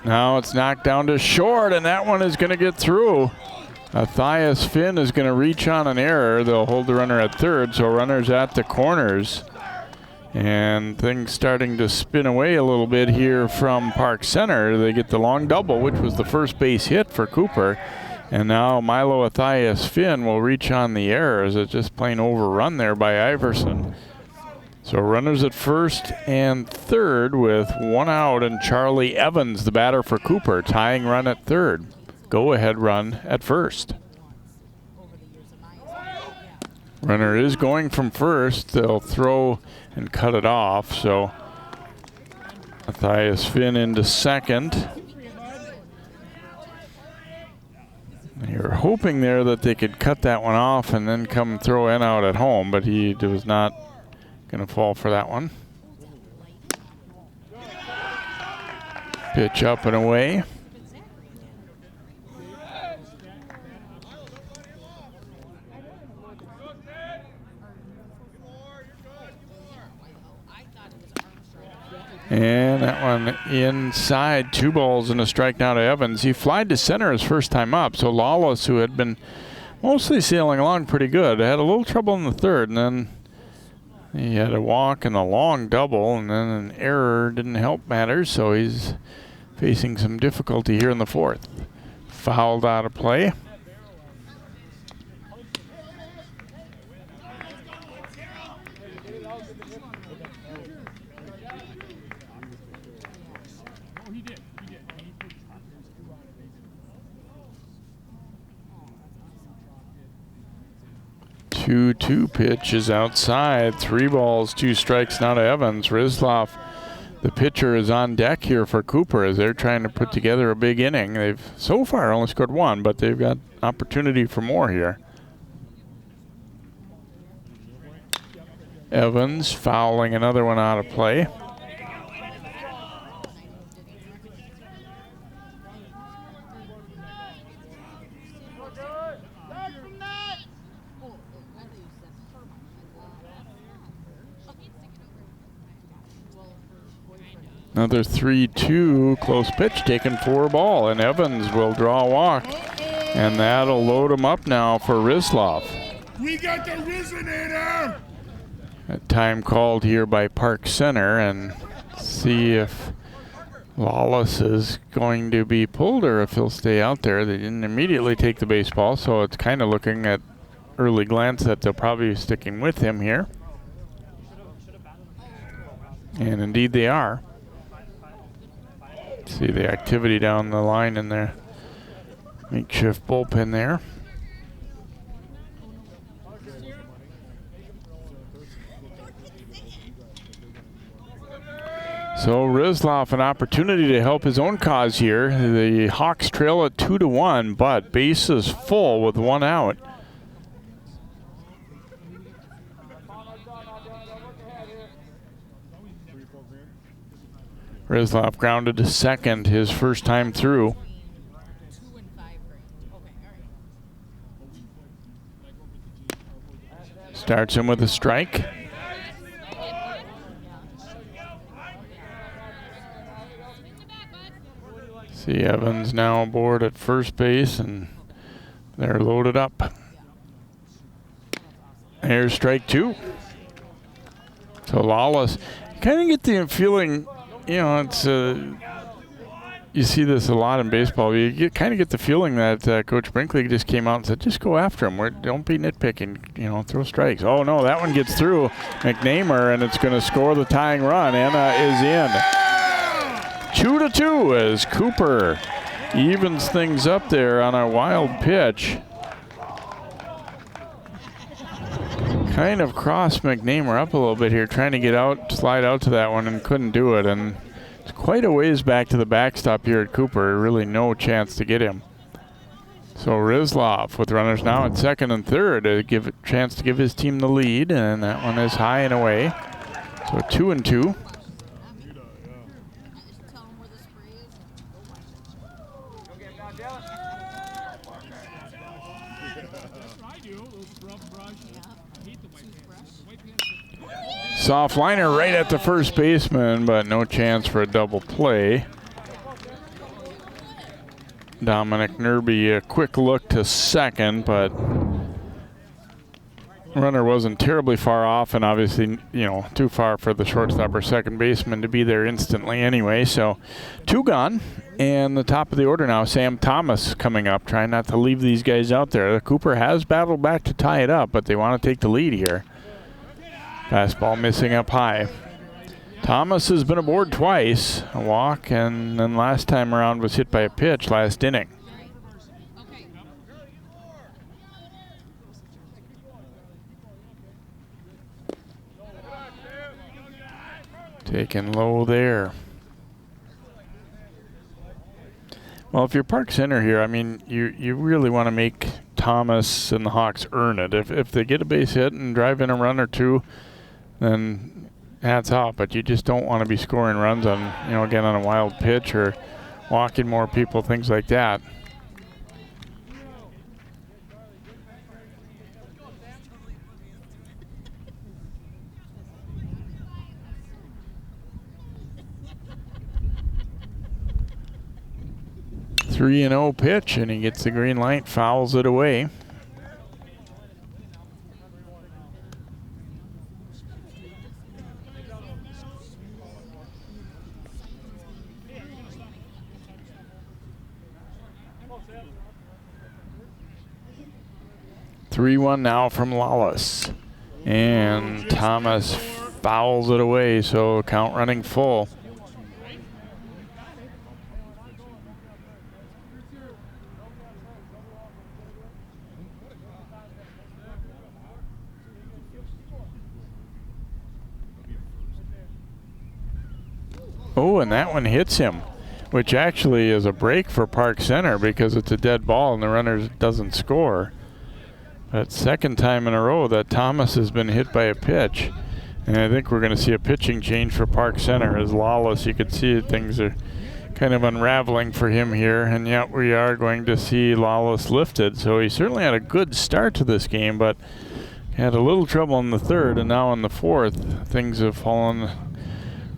Now it's knocked down to short, and that one is going to get through. Matthias Finn is going to reach on an error. They'll hold the runner at third, so runners at the corners. And things starting to spin away a little bit here from Park Center. They get the long double, which was the first base hit for Cooper. And now Milo Matthias Finn will reach on the error as it's just plain overrun there by Iverson. So runners at first and third with one out, and Charlie Evans, the batter for Cooper, tying run at third. Go-ahead run at first. Runner is going from first. They'll throw and cut it off, so Matthias Finn into second. They were hoping there that they could cut that one off and then come throw in out at home, but he was not going to fall for that one. Pitch up and away. And that one inside. 2 balls and a strike now to Evans. He flied to center his first time up. So Lawless, who had been mostly sailing along pretty good, had a little trouble in the third, and then he had a walk and a long double, and then an error didn't help matters. So he's facing some difficulty here in the fourth. Fouled out of play. The 2-2 pitch is outside. 3 balls, 2 strikes now to Evans. Rizlov, the pitcher, is on deck here for Cooper as they're trying to put together a big inning. They've so far only scored 1, but they've got opportunity for more here. Evans fouling another one out of play. Another 3-2 close pitch taken for a ball, and Evans will draw a walk, and that'll load him up now for Rizlov. We got the Rizonator! That time called here by Park Center, and see if Lawless is going to be pulled or if he'll stay out there. They didn't immediately take the baseball, so it's kind of looking at early glance that they'll probably be sticking with him here. And indeed they are. See the activity down the line in their makeshift bullpen there. So Rizlov, an opportunity to help his own cause here. The Hawks trail at 2-1, but bases full with 1 out. Rizlov grounded to second his first time through. Starts him with a strike. See Evans now aboard at first base, and they're loaded up. Here's strike 2. So Lawless, kind of get the feeling, you know, it's you see this a lot in baseball. You kind of get the feeling that Coach Brinkley just came out and said, just go after him. Don't be nitpicking, you know, throw strikes. Oh, no, that one gets through McNamer, and it's going to score the tying run. Anna is in. 2-2 as Cooper evens things up there on a wild pitch. Kind of crossed McNamer up a little bit here, trying to get out, slide out to that one, and couldn't do it. And it's quite a ways back to the backstop here at Cooper. Really no chance to get him. So Rizlov with runners now at second and third to give a chance to give his team the lead, and that one is high and away. So 2-2. Soft liner right at the first baseman, but no chance for a double play. Dominic Nerby a quick look to second, but runner wasn't terribly far off, and obviously, you know, too far for the shortstop or second baseman to be there instantly anyway. So 2 gone, and the top of the order now, Sam Thomas coming up, trying not to leave these guys out there. Cooper has battled back to tie it up, but they want to take the lead here. Fastball missing up high. Thomas has been aboard twice, a walk, and then last time around was hit by a pitch last inning. Taken low there. Well, if you're Park Center here, I mean, you really want to make Thomas and the Hawks earn it. If they get a base hit and drive in a run or two, then hats off. But you just don't want to be scoring runs on, you know, again, on a wild pitch or walking more people, things like that. Three and 0 pitch, and he gets the green light, fouls it away. Three-one now from Lawless, and Thomas fouls it away, so count running full. Oh, and that one hits him, which actually is a break for Park Center because it's a dead ball and the runner doesn't score. But second time in a row that Thomas has been hit by a pitch. And I think we're going to see a pitching change for Park Center as Lawless. You can see things are kind of unraveling for him here. And yet we are going to see Lawless lifted. So he certainly had a good start to this game, but had a little trouble in the third. And now in the fourth, things have fallen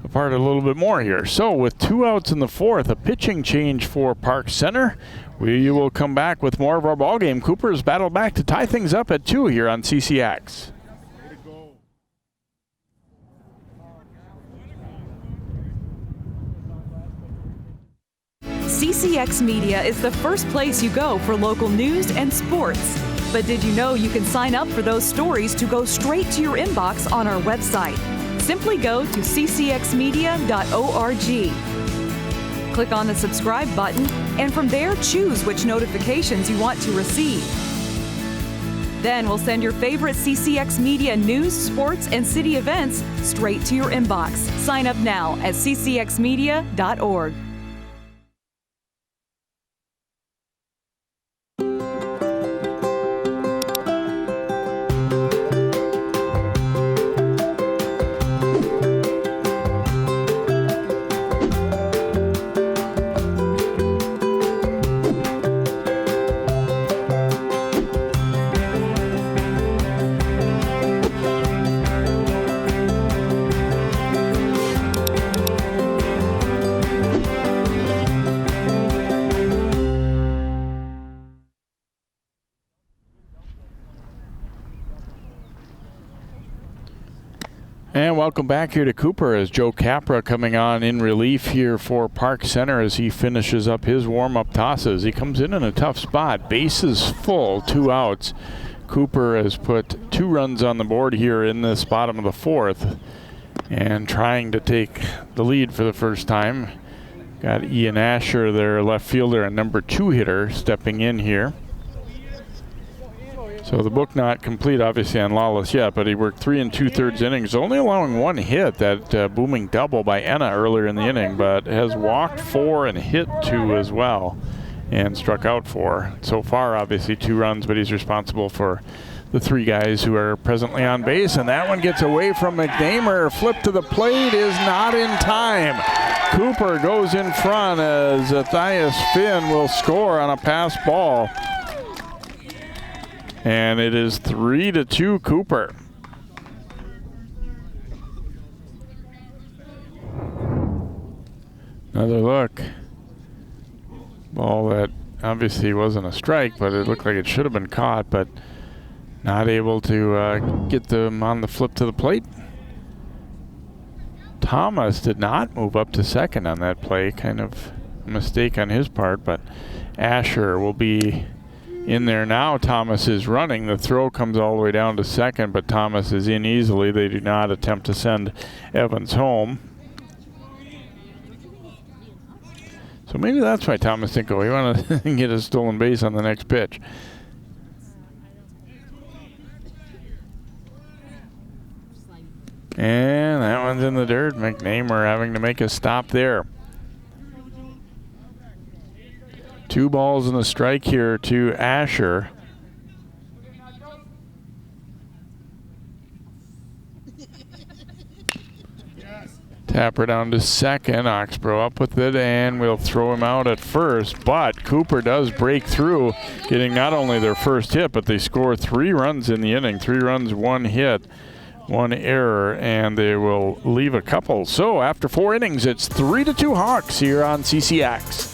apart a little bit more here. So with 2 outs in the fourth, a pitching change for Park Center. We will come back with more of our ball game. Cooper's battled back to tie things up at 2 here on CCX. CCX Media is the first place you go for local news and sports. But did you know you can sign up for those stories to go straight to your inbox on our website? Simply go to ccxmedia.org. Click on the subscribe button, and from there choose which notifications you want to receive. Then we'll send your favorite CCX Media news, sports, and city events straight to your inbox. Sign up now at ccxmedia.org. And welcome back here to Cooper as Joe Capra coming on in relief here for Park Center as he finishes up his warm-up tosses. He comes in a tough spot. Bases full, 2 outs. Cooper has put 2 runs on the board here in this bottom of the fourth and trying to take the lead for the first time. Got Ian Asher, their left fielder and number 2 hitter, stepping in here. So the book not complete, obviously, on Lawless yet, but he worked 3 2/3 innings, only allowing 1 hit, that booming double by Enna earlier in the inning, but has walked 4 and hit 2 as well, and struck out 4. So far, obviously, 2 runs, but he's responsible for the 3 guys who are presently on base, and that one gets away from McNamer. Flip to the plate is not in time. Cooper goes in front as Matthias Finn will score on a pass ball. And it is 3-2 Cooper. Another look. Ball that obviously wasn't a strike, but it looked like it should have been caught, but not able to get them on the flip to the plate. Thomas did not move up to second on that play. Kind of a mistake on his part, but Asher will be in there now. Thomas is running. The throw comes all the way down to second, but Thomas is in easily. They do not attempt to send Evans home. So maybe that's why Thomas didn't go. He wanted to get a stolen base on the next pitch. And that one's in the dirt. McNamer having to make a stop there. 2 balls and a strike here to Asher. Tapper down to second. Oxborough up with it, and we'll throw him out at first. But Cooper does break through, getting not only their first hit, but they score 3 runs in the inning. 3 runs, 1 hit, 1 error, and they will leave a couple. So after 4 innings, it's 3-2 Hawks here on CCX.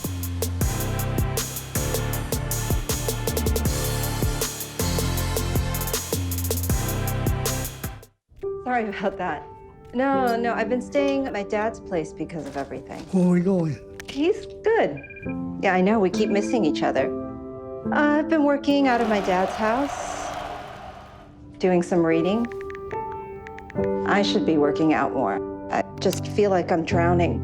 Sorry about that. No, I've been staying at my dad's place because of everything. Where are we going? He's good. Yeah, I know, we keep missing each other. I've been working out of my dad's house, doing some reading. I should be working out more. I just feel like I'm drowning.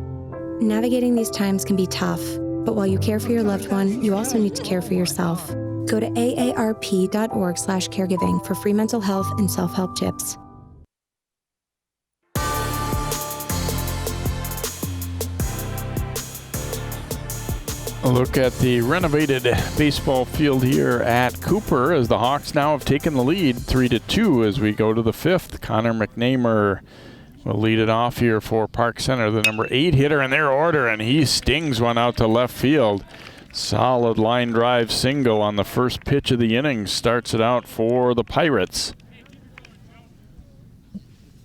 Navigating these times can be tough, but while you care for your loved one, you also need to care for yourself. Go to aarp.org/caregiving for free mental health and self-help tips. A look at the renovated baseball field here at Cooper as the Hawks now have taken the lead 3-2 as we go to the 5th. Connor McNamer will lead it off here for Park Center, the number 8 hitter in their order, and he stings one out to left field. Solid line drive single on the first pitch of the inning starts it out for the Pirates.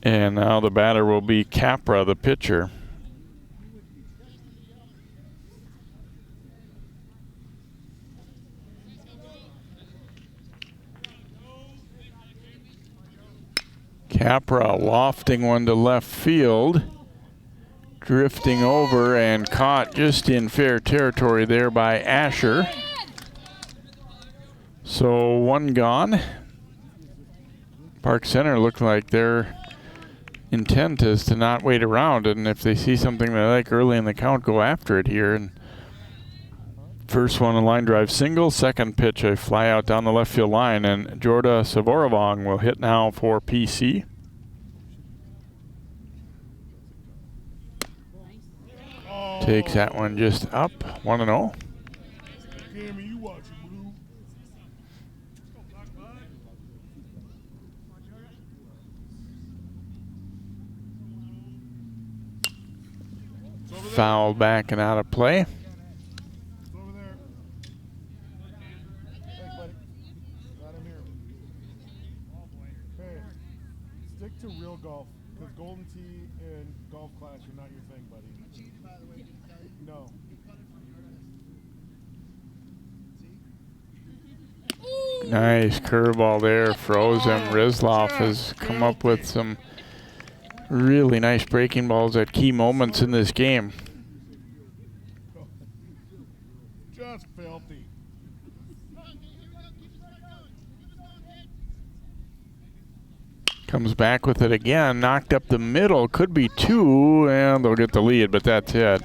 And now the batter will be Capra, the pitcher. Capra lofting one to left field, drifting over and caught just in fair territory there by Asher. So 1 gone. Park Center looked like their intent is to not wait around, and if they see something they like early in the count, go after it here. And first one, a line drive single. Second pitch, a fly out down the left field line, and Jorda Savoravong will hit now for PC. Takes that one just up, 1-0. Foul back and out of play. Stick to real golf, because Golden Tee and Golf Clash are not your thing, buddy. No. Nice curveball there, froze him. Rizloff has come up with some really nice breaking balls at key moments in this game. Just filthy. Comes back with it again, knocked up the middle, could be 2, and they'll get the lead, but that's it.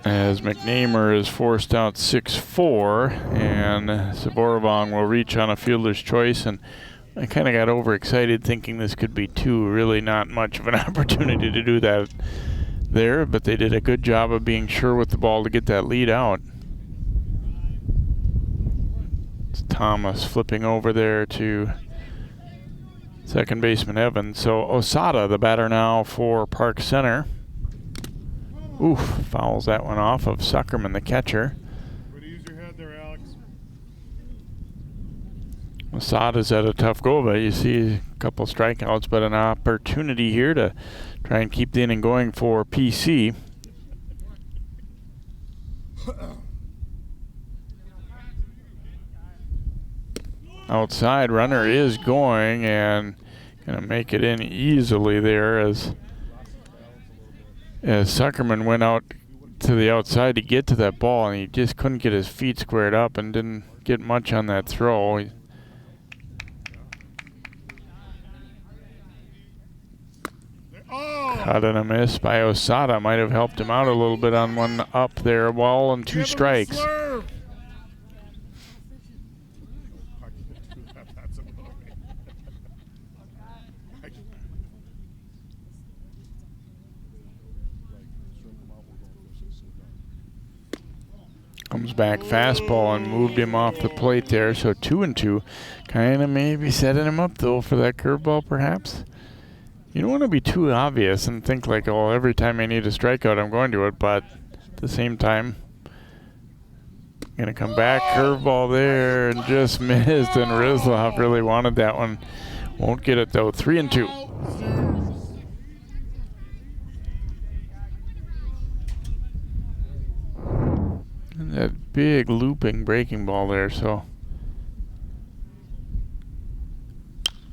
As McNamer is forced out 6-4, and Savoravong will reach on a fielder's choice, and I kind of got overexcited thinking this could be 2. Really not much of an opportunity to do that there, but they did a good job of being sure with the ball to get that lead out. It's Thomas flipping over there to second baseman Evans. So Osada, the batter now for Park Center. Oof, fouls that one off of Suckerman, the catcher. Way to use your head there, Alex. Osada's had a tough go, but you see a couple strikeouts, but an opportunity here to try and keep the inning going for PC. outside. Runner is going and gonna make it in easily there as Zuckerman went out to the outside to get to that ball, and he just couldn't get his feet squared up and didn't get much on that throw. Cut and a miss by Osada. Might have helped him out a little bit on one up there. Ball and 2 strikes. Comes back fastball and moved him off the plate there. So 2-2. Kind of maybe setting him up though for that curveball perhaps. You don't want to be too obvious and think like, oh, every time I need a strikeout, I'm going to it. But at the same time, going to come back, curveball there, and just missed. And Rizlov really wanted that one. Won't get it though. 3-2. And that big looping breaking ball there. So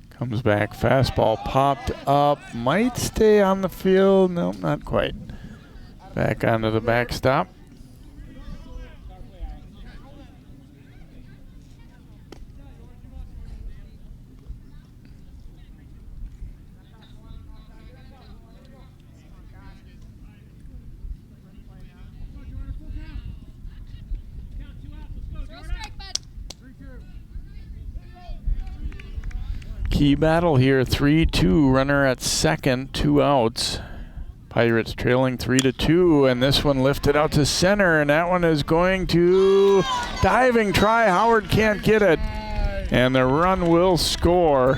comes back, fastball popped up, might stay on the field. No, not quite. Back onto the backstop. Key battle here, 3-2, runner at second, 2 outs. Pirates trailing 3-2, and this one lifted out to center, and that one is going to diving try. Howard can't get it, and the run will score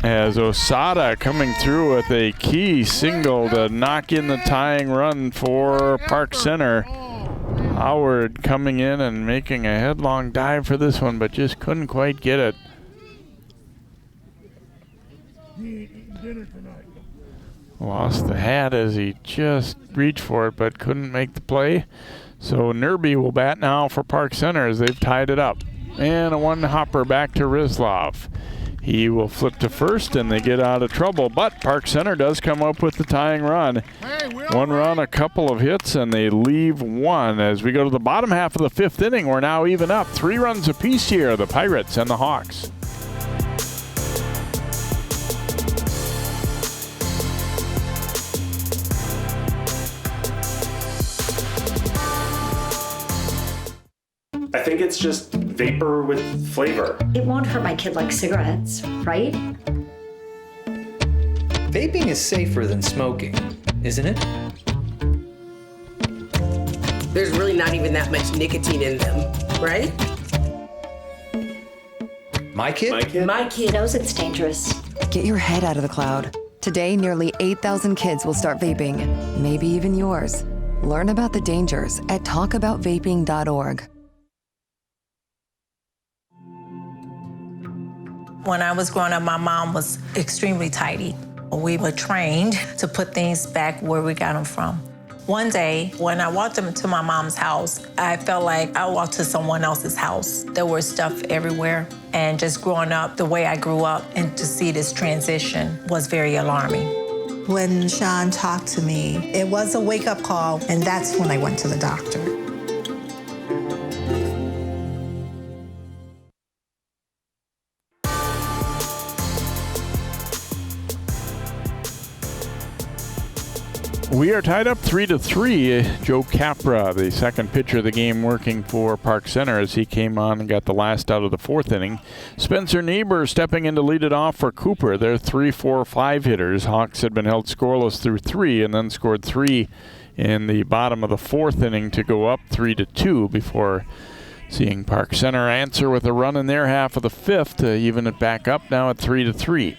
as Osada coming through with a key single to knock in the tying run for Park Center. Howard coming in and making a headlong dive for this one, but just couldn't quite get it. Lost the hat as he just reached for it but couldn't make the play. So Nerby will bat now for Park Center as they've tied it up. And a one hopper back to Rizlov. He will flip to first and they get out of trouble, but Park Center does come up with the tying run. One run, a couple of hits, and they leave one. As we go to the bottom half of the 5th inning, we're now even up. 3 runs apiece here, the Pirates and the Hawks. I think it's just vapor with flavor. It won't hurt my kid like cigarettes, right? Vaping is safer than smoking, isn't it? There's really not even that much nicotine in them, right? My kid? My kid knows it's dangerous. Get your head out of the cloud. Today, nearly 8,000 kids will start vaping, maybe even yours. Learn about the dangers at talkaboutvaping.org. When I was growing up, my mom was extremely tidy. We were trained to put things back where we got them from. One day, when I walked into my mom's house, I felt like I walked to someone else's house. There was stuff everywhere. And just growing up the way I grew up and to see this transition was very alarming. When Sean talked to me, it was a wake-up call, and that's when I went to the doctor. We are tied up 3-3. Joe Capra, the second pitcher of the game, working for Park Center as he came on and got the last out of the 4th inning. Spencer Niebuhr stepping in to lead it off for Cooper. They're 3-4-5 hitters. Hawks had been held scoreless through 3 and then scored 3 in the bottom of the 4th inning to go up 3-2 before seeing Park Center answer with a run in their half of the 5th to even it back up now at 3-3.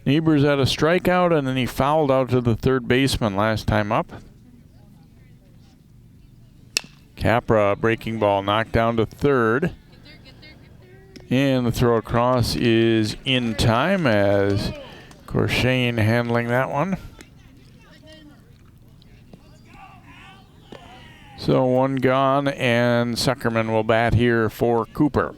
Niebuhr's had a strikeout, and then he fouled out to the third baseman last time up. Capra, breaking ball, knocked down to third. And the throw across is in time as Corshane handling that one. So one gone, and Zuckerman will bat here for Cooper.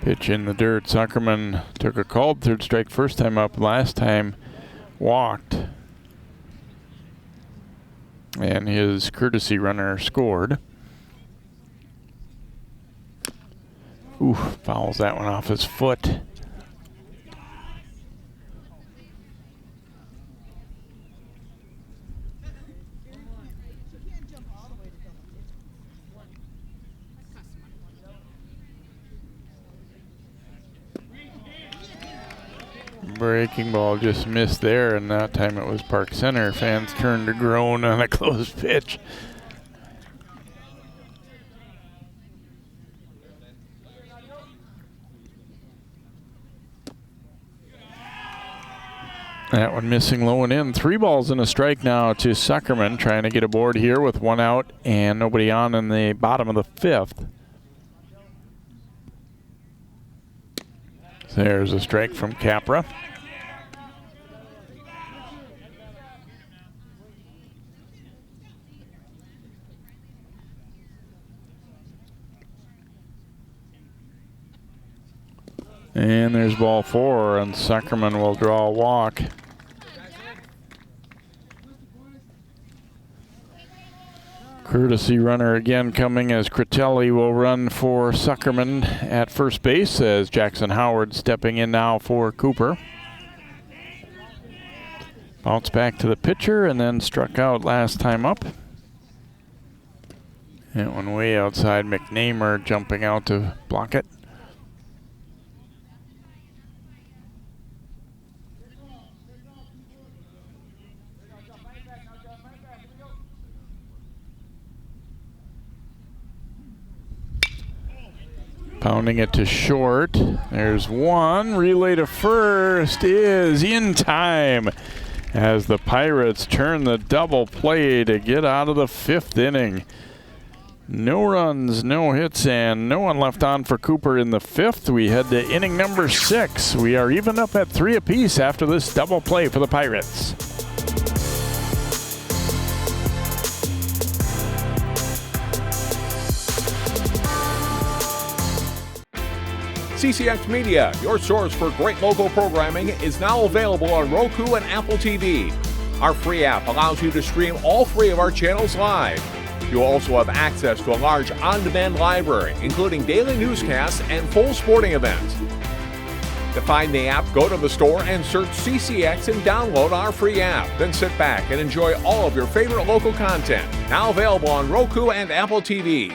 Pitch in the dirt. Zuckerman took a called third strike first time up. Last time walked. And his courtesy runner scored. Ooh, fouls that one off his foot. Breaking ball just missed there, and that time it was Park Center. Fans turned to groan on a closed pitch. That one missing low and in. 3 balls and a strike now to Zuckerman, trying to get aboard here with 1 out and nobody on in the bottom of the 5th. There's a strike from Capra. And there's ball 4, and Zuckerman will draw a walk. Courtesy runner again coming as Critelli will run for Zuckerman at first base as Jackson Howard stepping in now for Cooper. Bounce back to the pitcher and then struck out last time up. That one way outside. McNamer jumping out to block it. Pounding it to short. There's one. Relay to first is in time as the Pirates turn the double play to get out of the 5th inning. No runs, no hits, and no one left on for Cooper in the 5th. We head to inning number 6. We are even up at 3 apiece after this double play for the Pirates. CCX Media, your source for great local programming, is now available on Roku and Apple TV. Our free app allows you to stream all 3 of our channels live. You'll also have access to a large on-demand library, including daily newscasts and full sporting events. To find the app, go to the store and search CCX and download our free app. Then sit back and enjoy all of your favorite local content. Now available on Roku and Apple TV.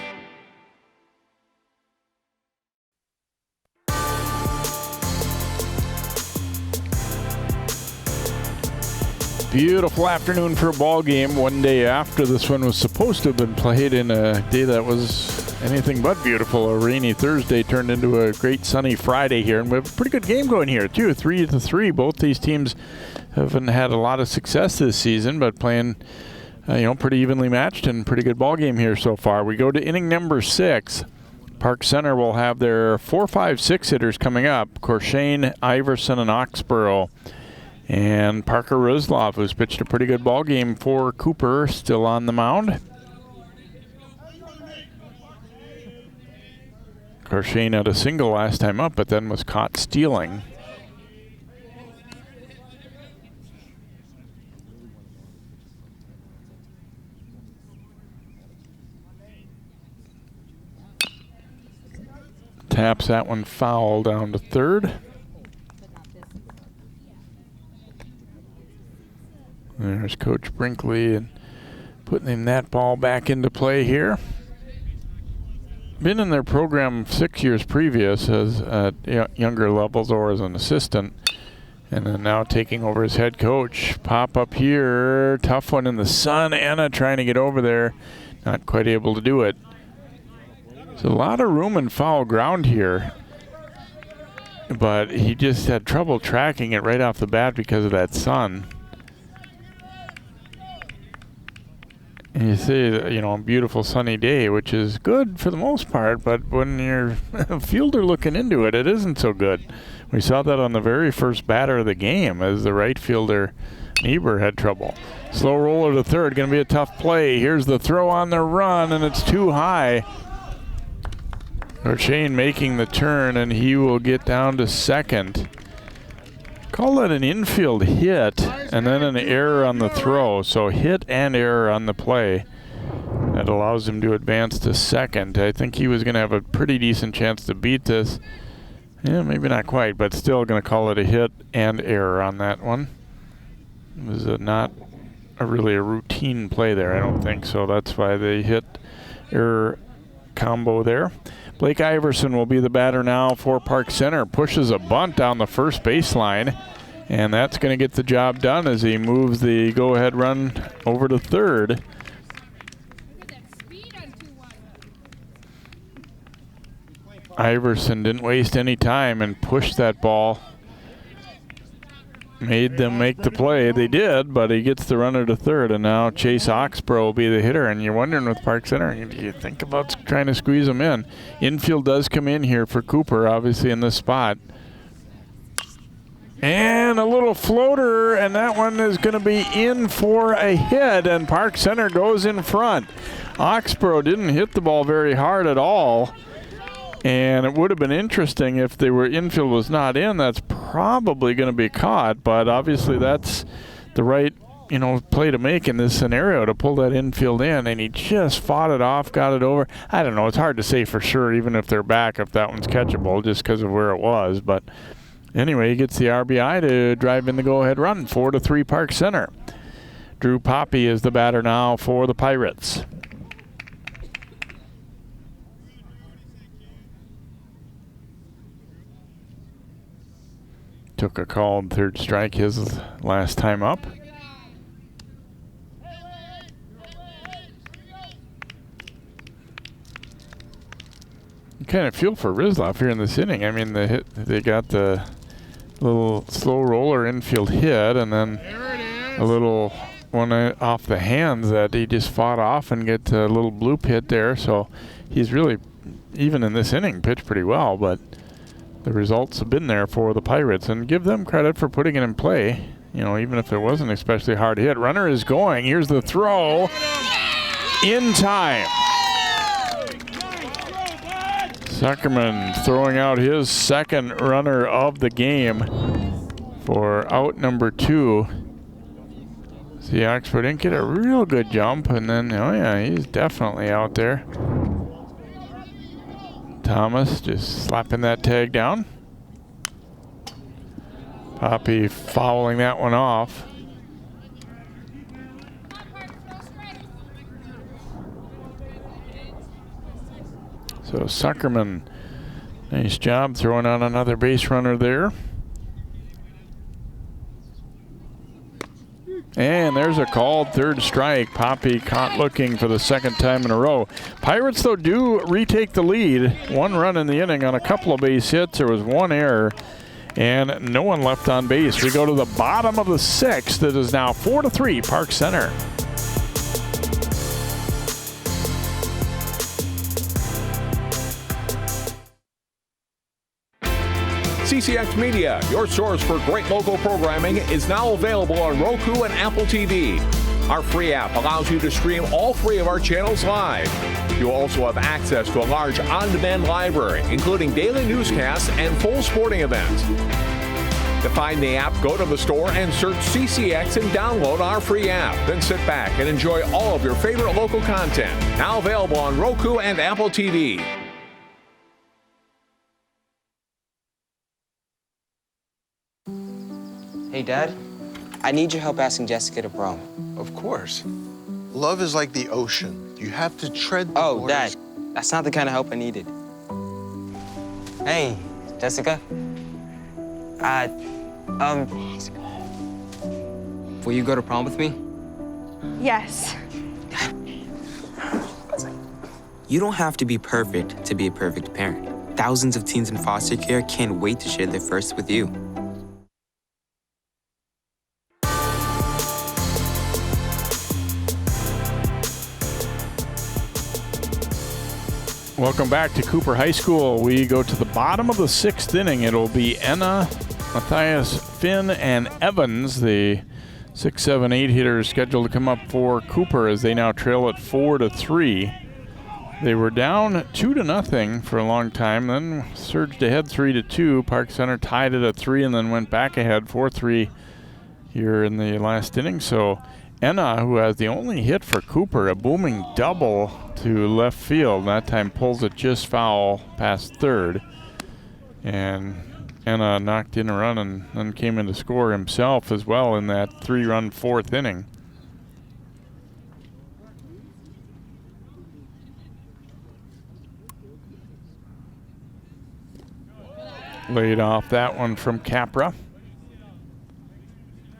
Beautiful afternoon for a ball game. One day after this one was supposed to have been played in a day that was anything but beautiful. A rainy Thursday turned into a great sunny Friday here, and we have a pretty good game going here too. 3-3. Both these teams haven't had a lot of success this season, but playing, pretty evenly matched and pretty good ball game here so far. We go to inning number 6. Park Center will have their 4, 5, 6 hitters coming up. Corshane, Iverson, and Oxborough. And Parker Ruslov, who's pitched a pretty good ball game for Cooper, still on the mound. Corshane had a single last time up, but then was caught stealing. Taps that one foul down to third. There's Coach Brinkley and putting him that ball back into play here. Been in their program 6 years previous as at younger levels or as an assistant, and then now taking over as head coach. Pop up here, tough one in the sun. Anna trying to get over there, not quite able to do it. There's a lot of room and foul ground here, but he just had trouble tracking it right off the bat because of that sun. And you see, a beautiful sunny day, which is good for the most part, but when you're a fielder looking into it, it isn't so good. We saw that on the very first batter of the game as the right fielder, Niebuhr, had trouble. Slow roller to third, going to be a tough play. Here's the throw on the run, and it's too high. O'Shane making the turn, and he will get down to second. Call that an infield hit and then an error on the throw. So hit and error on the play. That allows him to advance to second. I think he was going to have a pretty decent chance to beat this. Yeah, maybe not quite, but still going to call it a hit and error on that one. It was not really a routine play there, I don't think. So that's why they hit error combo there. Blake Iverson will be the batter now for Park Center. Pushes a bunt down the first baseline, and that's going to get the job done as he moves the go-ahead run over to third. Iverson didn't waste any time and pushed that ball. Made them make the play. They did, but he gets the runner to third, and now Chase Oxborough will be the hitter. And you're wondering with Park Center, you think about trying to squeeze him in. Infield does come in here for Cooper, obviously in this spot. And a little floater, and that one is going to be in for a hit, and Park Center goes in front. Oxborough didn't hit the ball very hard at all. And it would have been interesting if the infield was not in. That's probably going to be caught, but obviously that's the right, play to make in this scenario, to pull that infield in. And he just fought it off, got it over. I don't know. It's hard to say for sure, even if they're back, if that one's catchable, just because of where it was. But anyway, he gets the RBI to drive in the go-ahead run, 4-3 Park Center. Drew Poppy is the batter now for the Pirates. Took a called third strike his last time up. You kind of feel for Rizlov here in this inning. I mean, they got the little slow roller infield hit, and then a little one off the hands that he just fought off and get a little bloop hit there. So he's really, even in this inning, pitched pretty well, but the results have been there for the Pirates, and give them credit for putting it in play, even if it wasn't especially hard hit. Runner is going. Here's the throw. In time. Zuckerman throwing out his second runner of the game for out number 2. See, Oxford didn't get a real good jump, and then, oh yeah, he's definitely out there. Thomas just slapping that tag down. Poppy fouling that one off. So Zuckerman, nice job throwing out another base runner there. And there's a called third strike. Poppy caught looking for the second time in a row. Pirates, though, do retake the lead. 1 run in the inning on a couple of base hits. There was 1 error and no one left on base. We go to the bottom of the 6th. It is now 4-3 Park Center. CCX Media, your source for great local programming, is now available on Roku and Apple TV. Our free app allows you to stream all 3 of our channels live. You'll also have access to a large on-demand library, including daily newscasts and full sporting events. To find the app, go to the store and search CCX and download our free app. Then sit back and enjoy all of your favorite local content. Now available on Roku and Apple TV. Hey, Dad. I need your help asking Jessica to prom. Of course. Love is like the ocean. You have to tread the waters. Dad, that's not the kind of help I needed. Hey, Jessica. Will you go to prom with me? Yes. You don't have to be perfect to be a perfect parent. Thousands of teens in foster care can't wait to share their first with you. Welcome back to Cooper High School. We go to the bottom of the 6th inning. It'll be Enna, Matthias, Finn, and Evans, the 6, 7, 8 hitters scheduled to come up for Cooper as they now trail at 4-3. They were down 2-0 for a long time, then surged ahead 3-2. Park Center tied it at 3 and then went back ahead 4-3 here in the last inning. So Enna, who has the only hit for Cooper, a booming double to left field, that time pulls it just foul past third. And Enna knocked in a run and then came in to score himself as well in that 3-run fourth inning. Laid off that one from Capra.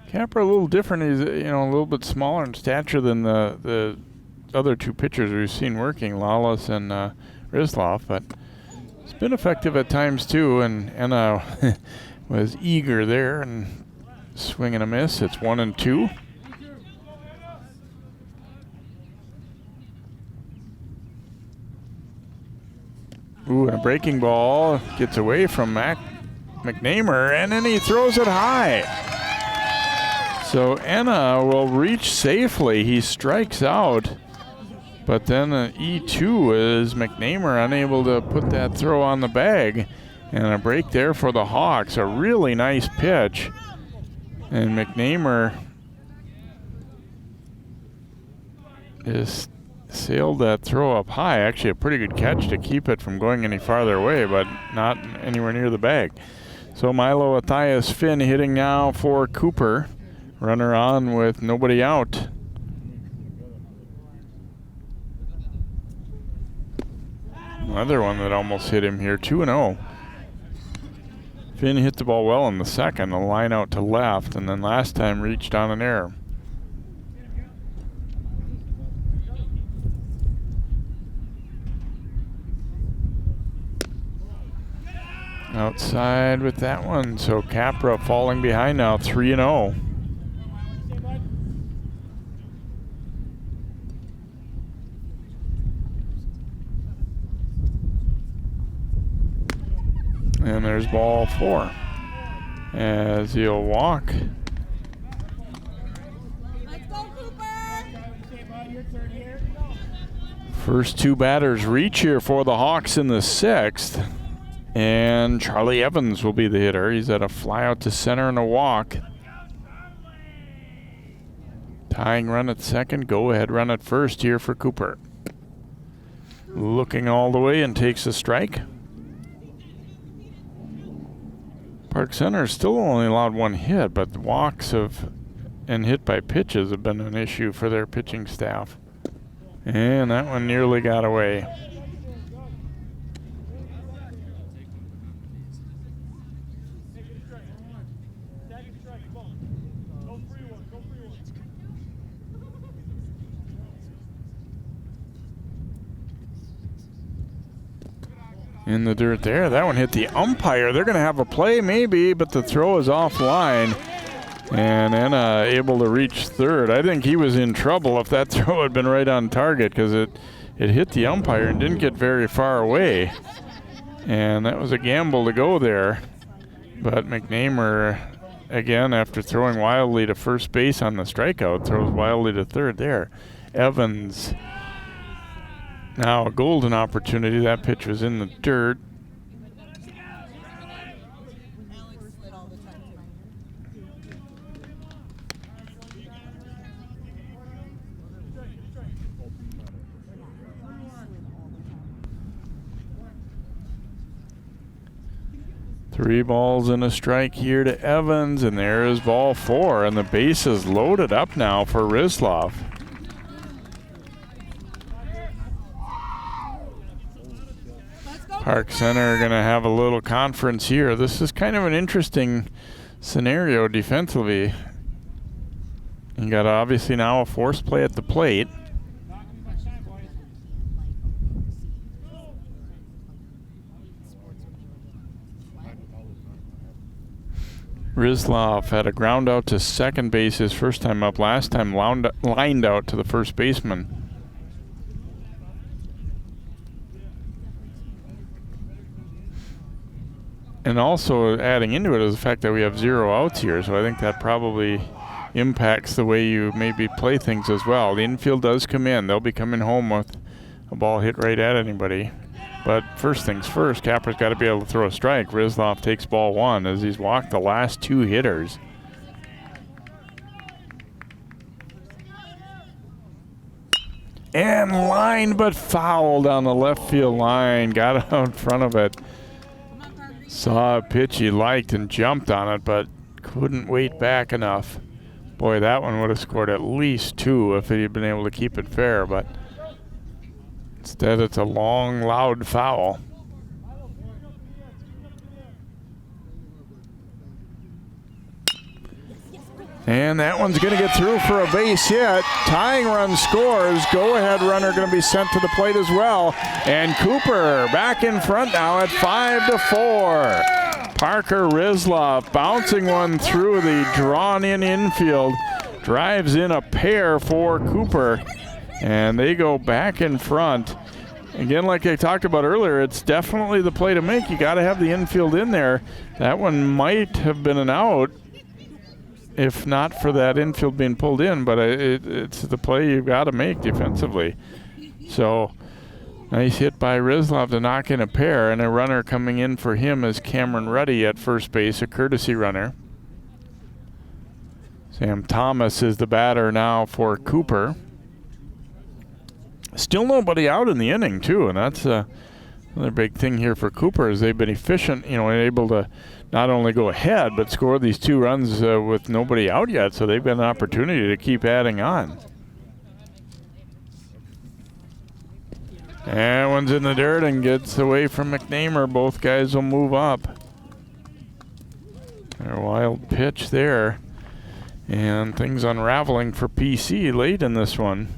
Capra a little different. He's a little bit smaller in stature than the other two pitchers we've seen working, Lawless and Rizlov, but it's been effective at times too. And Enna was eager there and swing and a miss. It's 1-2. Ooh, and a breaking ball gets away from McNamer, and then he throws it high. So Enna will reach safely. He strikes out, but then an E2 is McNamer unable to put that throw on the bag. And a break there for the Hawks. A really nice pitch. And McNamer just sailed that throw up high. Actually, a pretty good catch to keep it from going any farther away, but not anywhere near the bag. So Milo Athias Finn hitting now for Cooper. Runner on with nobody out. Another one that almost hit him here, 2-0. Finn hit the ball well in the second, a line out to left, and then last time reached on an error. Outside with that one, so Capra falling behind now, 3-0. And there's ball 4 as he'll walk. First two batters reach here for the Hawks in the 6th. And Charlie Evans will be the hitter. He's at a fly out to center and a walk. Tying run at second, go ahead run at first here for Cooper. Looking all the way and takes a strike. Park Center still only allowed one hit, but the walks and hit by pitches have been an issue for their pitching staff. And that one nearly got away. In the dirt there. That one hit the umpire. They're going to have a play maybe, but the throw is offline. And Enna able to reach third. I think he was in trouble if that throw had been right on target, because it hit the umpire and didn't get very far away. And that was a gamble to go there. But McNamer, again, after throwing wildly to first base on the strikeout, throws wildly to third there. Evans. Now a golden opportunity. That pitch was in the dirt. Three balls and a strike here to Evans, and there is ball 4, and the base is loaded up now for Rizlov. Park Center going to have a little conference here. This is kind of an interesting scenario defensively. You got obviously now a forced play at the plate. Rizlov had a ground out to second base his first time up. Last time lined out to the first baseman. And also adding into it is the fact that we have 0 outs here, so I think that probably impacts the way you maybe play things as well. The infield does come in. They'll be coming home with a ball hit right at anybody. But first things first, Capra's got to be able to throw a strike. Rizlov takes ball 1 as he's walked the last 2 hitters. And line, but foul down the left field line. Got out in front of it. Saw a pitch he liked and jumped on it, but couldn't wait back enough. Boy, that one would have scored at least 2 if he had been able to keep it fair, but instead it's a long, loud foul. And that one's going to get through for a base hit. Tying run scores. Go-ahead runner going to be sent to the plate as well. And Cooper back in front now at 5-4. Parker Rizlov bouncing one through the drawn-in infield. Drives in a pair for Cooper. And they go back in front. Again, like I talked about earlier, it's definitely the play to make. You got to have the infield in there. That one might have been an out if not for that infield being pulled in, but it's the play you've got to make defensively. So nice hit by Rizlov to knock in a pair, and a runner coming in for him is Cameron Ruddy at first base, a courtesy runner. Sam Thomas is the batter now for Cooper. Still nobody out in the inning too, and that's another big thing here for Cooper is they've been efficient, and able to not only go ahead but score these 2 runs with nobody out yet, so they've got an opportunity to keep adding on. And one's in the dirt and gets away from McNamer. Both guys will move up. A wild pitch there, and things unraveling for PC late in this one.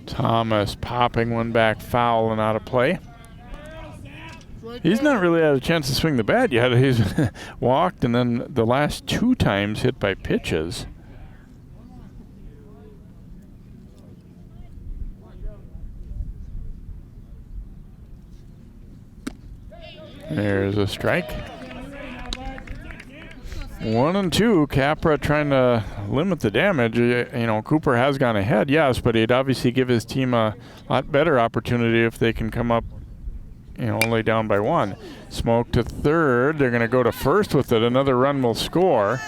Thomas popping one back foul and out of play. He's not really had a chance to swing the bat yet. He's walked and then the last 2 times hit by pitches. There's a strike. 1-2. Capra trying to limit the damage. Cooper has gone ahead, yes, but he'd obviously give his team a lot better opportunity if they can come up, only down by 1. Smoke to third. They're going to go to first with it. Another run will score.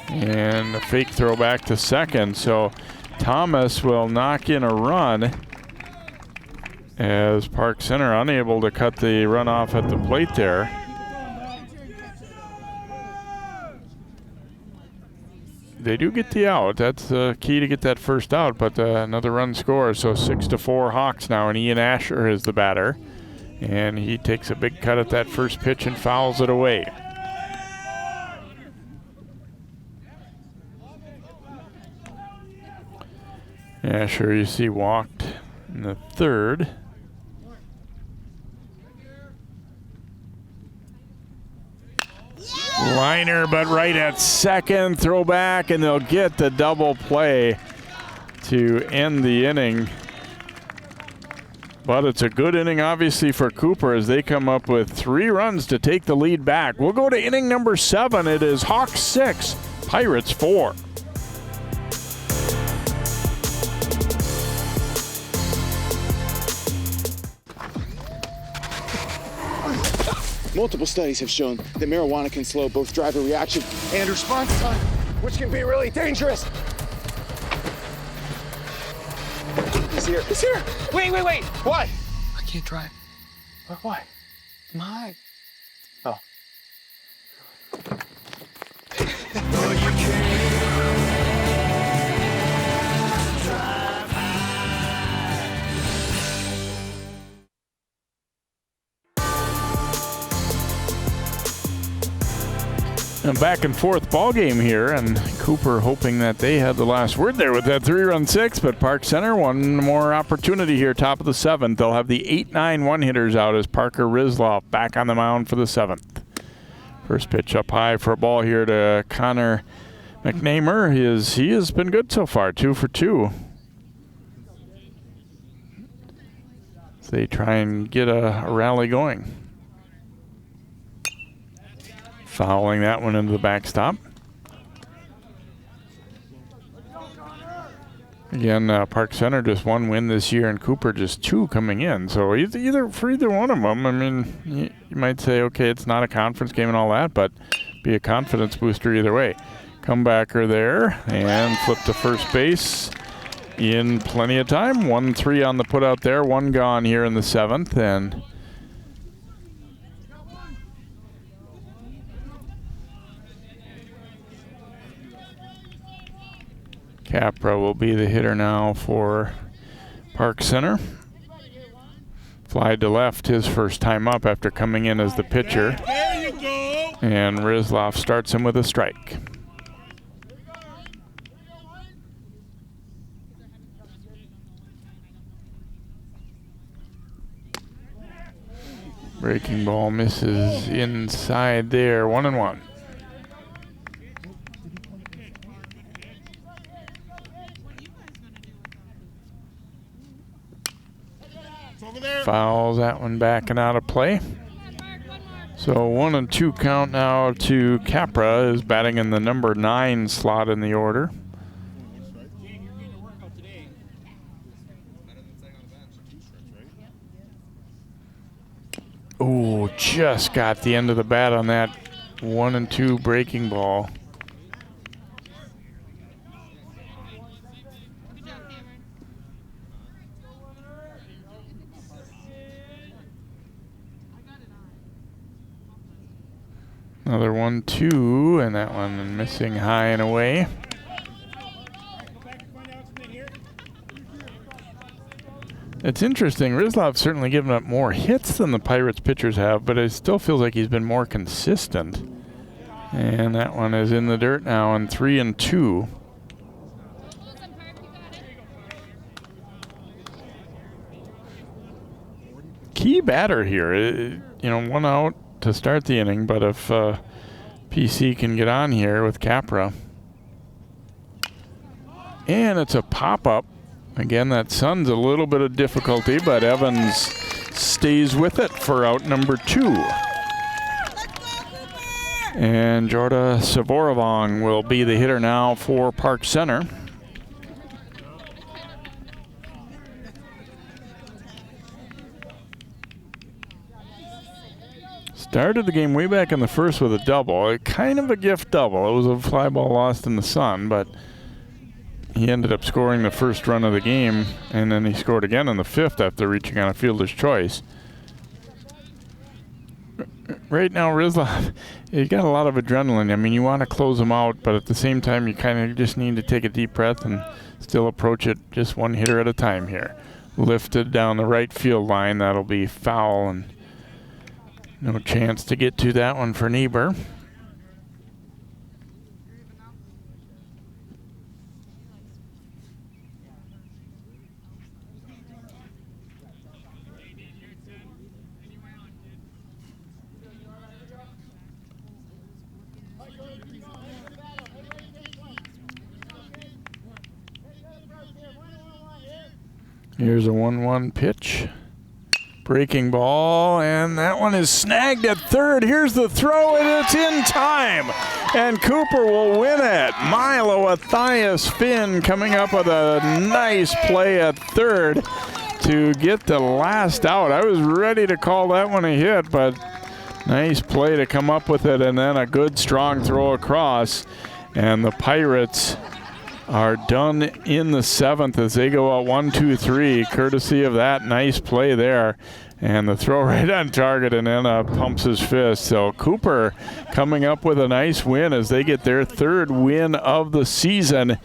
And a fake throw back to second. So Thomas will knock in a run as Park Center unable to cut the run off at the plate there. They do get the out. That's the key to get that first out, but another run scores. So 6-4 Hawks now, and Ian Asher is the batter. And he takes a big cut at that first pitch and fouls it away. Asher, you see, walked in the third. Liner, but right at second. Throw back, and they'll get the double play to end the inning. But it's a good inning, obviously, for Cooper as they come up with 3 runs to take the lead back. We'll go to inning number 7. It is Hawks 6, Pirates 4. Multiple studies have shown that marijuana can slow both driver reaction and response time, which can be really dangerous. He's here. He's here. Wait. What? I can't drive. Why? My. Oh. A back and forth ball game here, and Cooper hoping that they had the last word there with that 3-run 6, but Park Center one more opportunity here, top of the 7th. They'll have the 8-9 one-hitters out as Parker Rizlov back on the mound for the 7th. First pitch up high for a ball here to Connor McNamer. He has been good so far, 2 for 2. as they try and get a rally going. Fouling that one into the backstop. Again, Park Center just one win this year, and Cooper just 2 coming in. So either for either one of them, I mean, you might say, okay, it's not a conference game and all that, but be a confidence booster either way. Comebacker there, and flip to first base in plenty of time. 1-3 on the put out there, 1 gone here in the 7th, and Capra will be the hitter now for Park Center. Fly to left his first time up after coming in as the pitcher. And Rizlov starts him with a strike. Breaking ball misses inside there, 1-1. Fouls that one back and out of play. So 1-2 count now to Capra, is batting in the number 9 slot in the order. Oh, just got the end of the bat on that 1-2 breaking ball. Another 1-2, and that one missing high and away. It's interesting, Rizlov's certainly given up more hits than the Pirates pitchers have, but it still feels like he's been more consistent. And that one is in the dirt now, and 3-2. Key batter here, you know, 1 out to start the inning, but if PC can get on here with Capra. And it's a pop-up. Again, that sun's a little bit of difficulty, but Evans stays with it for out number 2. And Jorda Savorovong will be the hitter now for Park Center. Started the game way back in the first with a double, kind of a gift double. It was a fly ball lost in the sun, but he ended up scoring the first run of the game, and then he scored again in the 5th after reaching on a fielder's choice. Right now, Rizlov, you got a lot of adrenaline. I mean, you want to close him out, but at the same time, you kind of just need to take a deep breath and still approach it just one hitter at a time here. Lifted down the right field line. That'll be foul, and no chance to get to that one for Niebuhr. Here's a 1-1 pitch. Breaking ball, and that one is snagged at third. Here's the throw, and it's in time. And Cooper will win it. Milo Athias Finn coming up with a nice play at third to get the last out. I was ready to call that one a hit, but nice play to come up with it, and then a good strong throw across. And the Pirates are done in the 7th as they go out 1-2-3, courtesy of that nice play there. And the throw right on target, and then pumps his fist. So Cooper coming up with a nice win as they get their 3rd win of the season,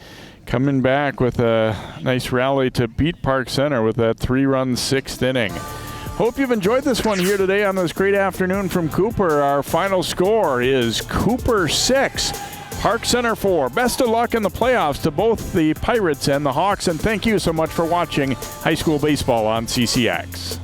coming back with a nice rally to beat Park Center with that 3-run 6th inning. Hope you've enjoyed this one here today on this great afternoon from Cooper. Our final score is Cooper 6, Park Center 4. Best of luck in the playoffs to both the Pirates and the Hawks, and thank you so much for watching high school baseball on CCX.